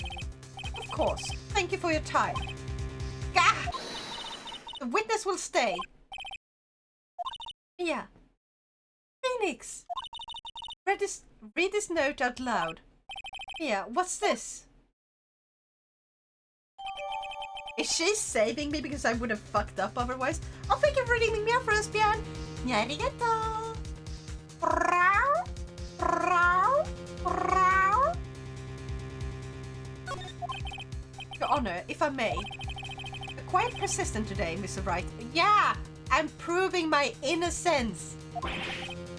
Of course. Thank you for your time. Gah! The witness will stay. Yeah. Phoenix! Read this note out loud. Yeah, what's this? Is she saving me because I would have fucked up otherwise? Oh, thank you for reading me out for us, Björn. Arigato. Rau, rau, rau. Your Honor, if I may. Quite persistent today, Mr. Wright. Yeah, I'm proving my innocence.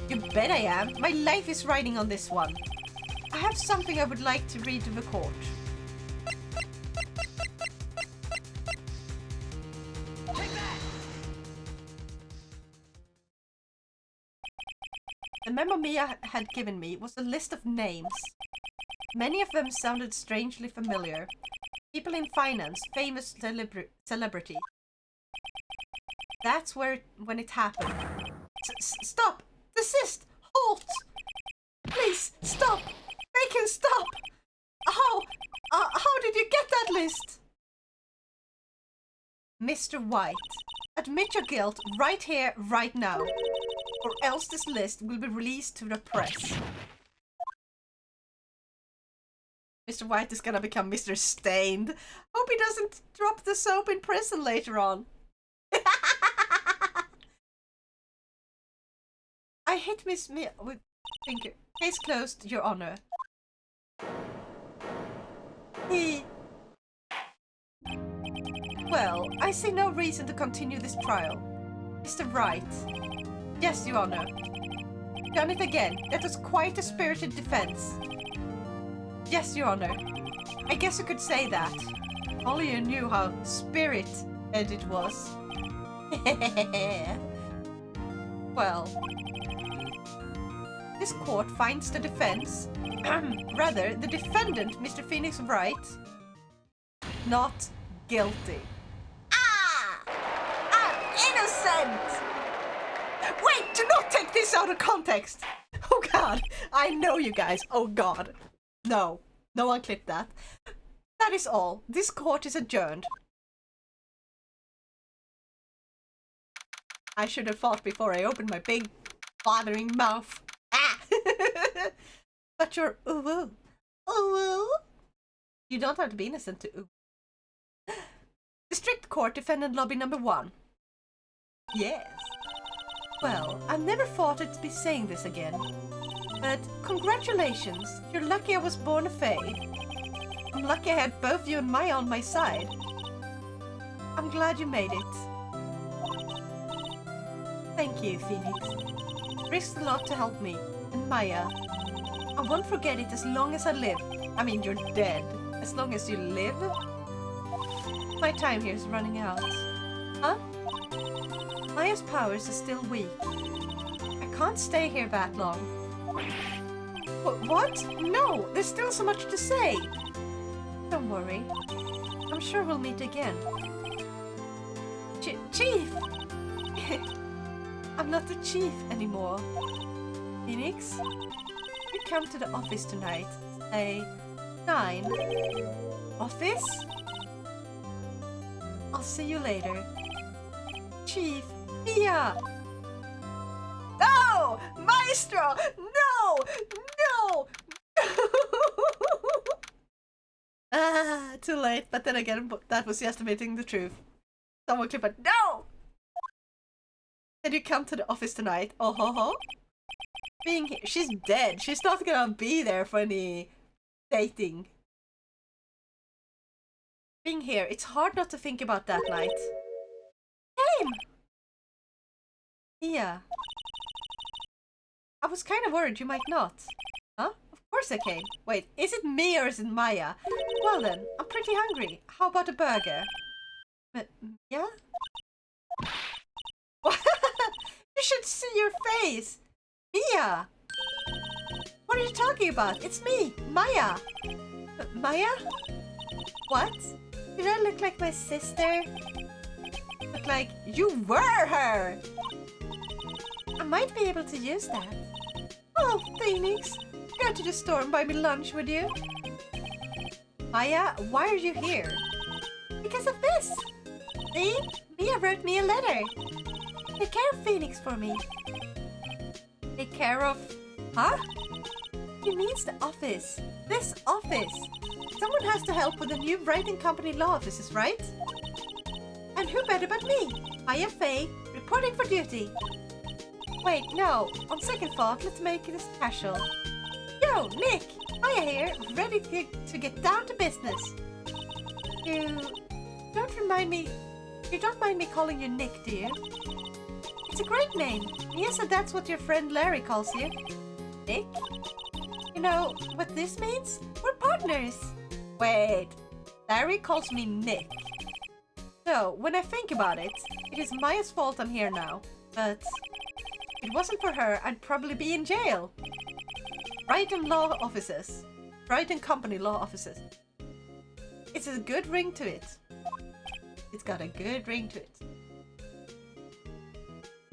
You bet I am. My life is riding on this one. I have something I would like to read to the court. The memo Mia had given me was a list of names. Many of them sounded strangely familiar. People in finance, famous celebrity. That's when it happened. Stop! Desist! Halt! Please, stop! Make him stop! How did you get that list? Mr. White, admit your guilt right here, right now. Or else this list will be released to the press. Mr. White is gonna become Mr. Stained. Hope he doesn't drop the soap in prison later on. I hit Miss Mia with finger. Case closed, Your Honor. Well, I see no reason to continue this trial. Mr. Wright. Yes, Your Honor. Done it again. That was quite a spirited defense. Yes, Your Honor. I guess you could say that. Only you knew how spirited it was. Well, this court finds the defense, rather the defendant, Mr. Phoenix Wright, not guilty. I'm innocent! Wait, do not take this out of context! Oh god, I know you guys, oh god. No, no one clipped that. That is all. This court is adjourned. I should have thought before I opened my big, bothering mouth. Ah! But you're ooh-woo. Ooh-woo? You don't have to be innocent to ooh. District Court Defendant Lobby number 1. Yes. Well, I never thought I'd be saying this again. But congratulations. You're lucky I was born a fae. I'm lucky I had both you and Maya on my side. I'm glad you made it. Thank you, Phoenix. Risked a lot to help me. And Maya. I won't forget it as long as I live. I mean, you're dead. As long as you live? My time here is running out. Huh? Maya's powers are still weak. I can't stay here that long. What? No, there's still so much to say. Don't worry. I'm sure we'll meet again. Chief! I'm not the chief anymore. Phoenix, you come to the office tonight. Say 9. Office? I'll see you later. Chief, Mia! No! Maestro! No! No! Too late. But then again, that was just admitting the truth. Someone clip it. No! Did you come to the office tonight? Oh ho ho. Being here. She's dead. She's not gonna be there for any dating. Being here. It's hard not to think about that night. Came! Yeah. I was kind of worried you might not. Huh? Of course I came. Wait, is it me or is it Maya? Well then, I'm pretty hungry. How about a burger? Yeah? You should see your face! Mia! What are you talking about? It's me, Maya! Maya? What? Did I look like my sister? Look like you were her! I might be able to use that. Oh, Phoenix! Go to the store and buy me lunch, would you? Maya, why are you here? Because of this! See? Mia wrote me a letter. Take care of Phoenix for me. Take care of... Huh? He means the office. This office. Someone has to help with the new writing company law offices, right? And who better but me? Maya Faye, reporting for duty. Wait, no. On second thought, let's make this casual. Yo, Nick! Maya here, ready to get down to business. You don't mind me calling you Nick, do you? It's a great name. Mia said that's what your friend Larry calls you. Nick? You know what this means? We're partners. Wait, Larry calls me Nick. So, when I think about it, it is Maya's fault I'm here now. But if it wasn't for her, I'd probably be in jail. Brighton law offices. Brighton company law offices. It's a good ring to it. It's got a good ring to it.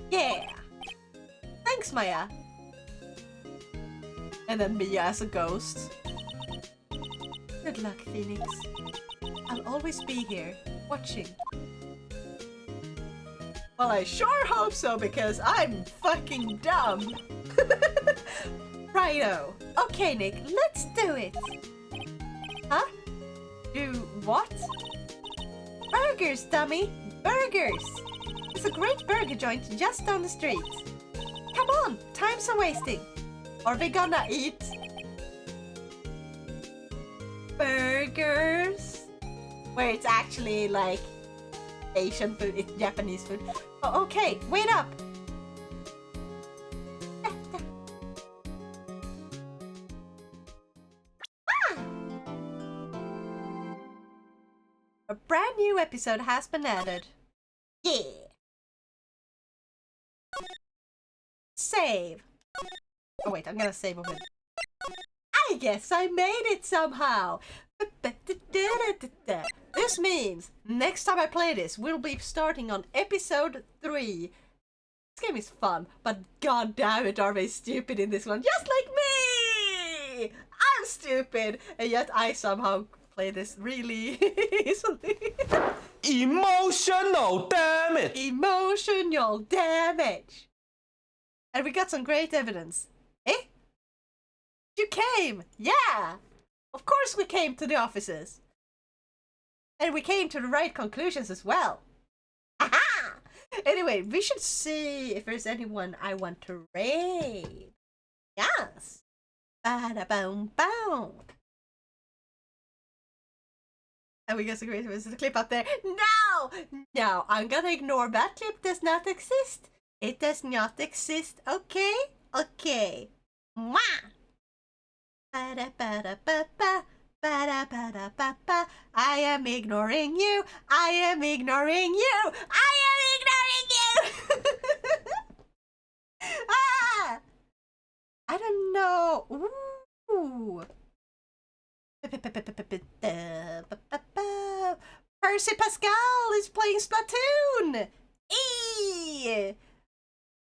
Yeah! Thanks, Maya! And then Mia as a ghost. Good luck, Phoenix. I'll always be here, watching. Well, I sure hope so, because I'm fucking dumb! Righto! Okay, Nick, let's do it! Huh? Do what? Burgers, dummy! Burgers! It's a great burger joint just down the street. Come on, time's a wasting. Are we gonna eat burgers? Where it's actually like Asian food, it's Japanese food. Oh, okay, wait up. A brand new episode has been added. Yeah. Save. Oh wait, I'm gonna save a bit. I guess I made it somehow. This means next time I play this, we'll be starting on episode 3. This game is fun, but god damn it, are they stupid in this one, just like me! I'm stupid, and yet I somehow play this really easily. Emotional damage! Emotional damage! And we got some great evidence. Eh? You came! Yeah! Of course we came to the offices. And we came to the right conclusions as well. Aha! Anyway, we should see if there's anyone I want to raid. Yes! Ba-da-boom-boom. And we got some great evidence. There's a clip up there. No! No, I'm gonna ignore that clip. Does not exist. It does not exist, okay? Okay. Mwah! Ba-da-ba-da-ba-ba, ba-da-ba-da-ba-ba. I am ignoring you. I am ignoring you. I am ignoring you. Oh, ooh. Percy Pascal is playing Splatoon! Eee!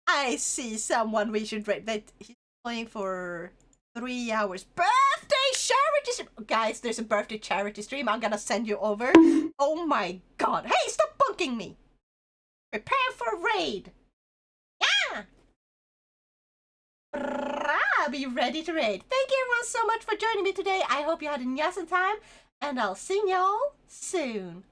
I see someone we should rate that he's playing for 3 hours. Birthday charity stream! Guys, there's a birthday charity stream. I'm gonna send you over. Oh my god. Hey, stop bunking me! Prepare for a raid! Yeah! Be ready to raid. Thank you everyone so much for joining me today. I hope you had an awesome time, and I'll see y'all soon.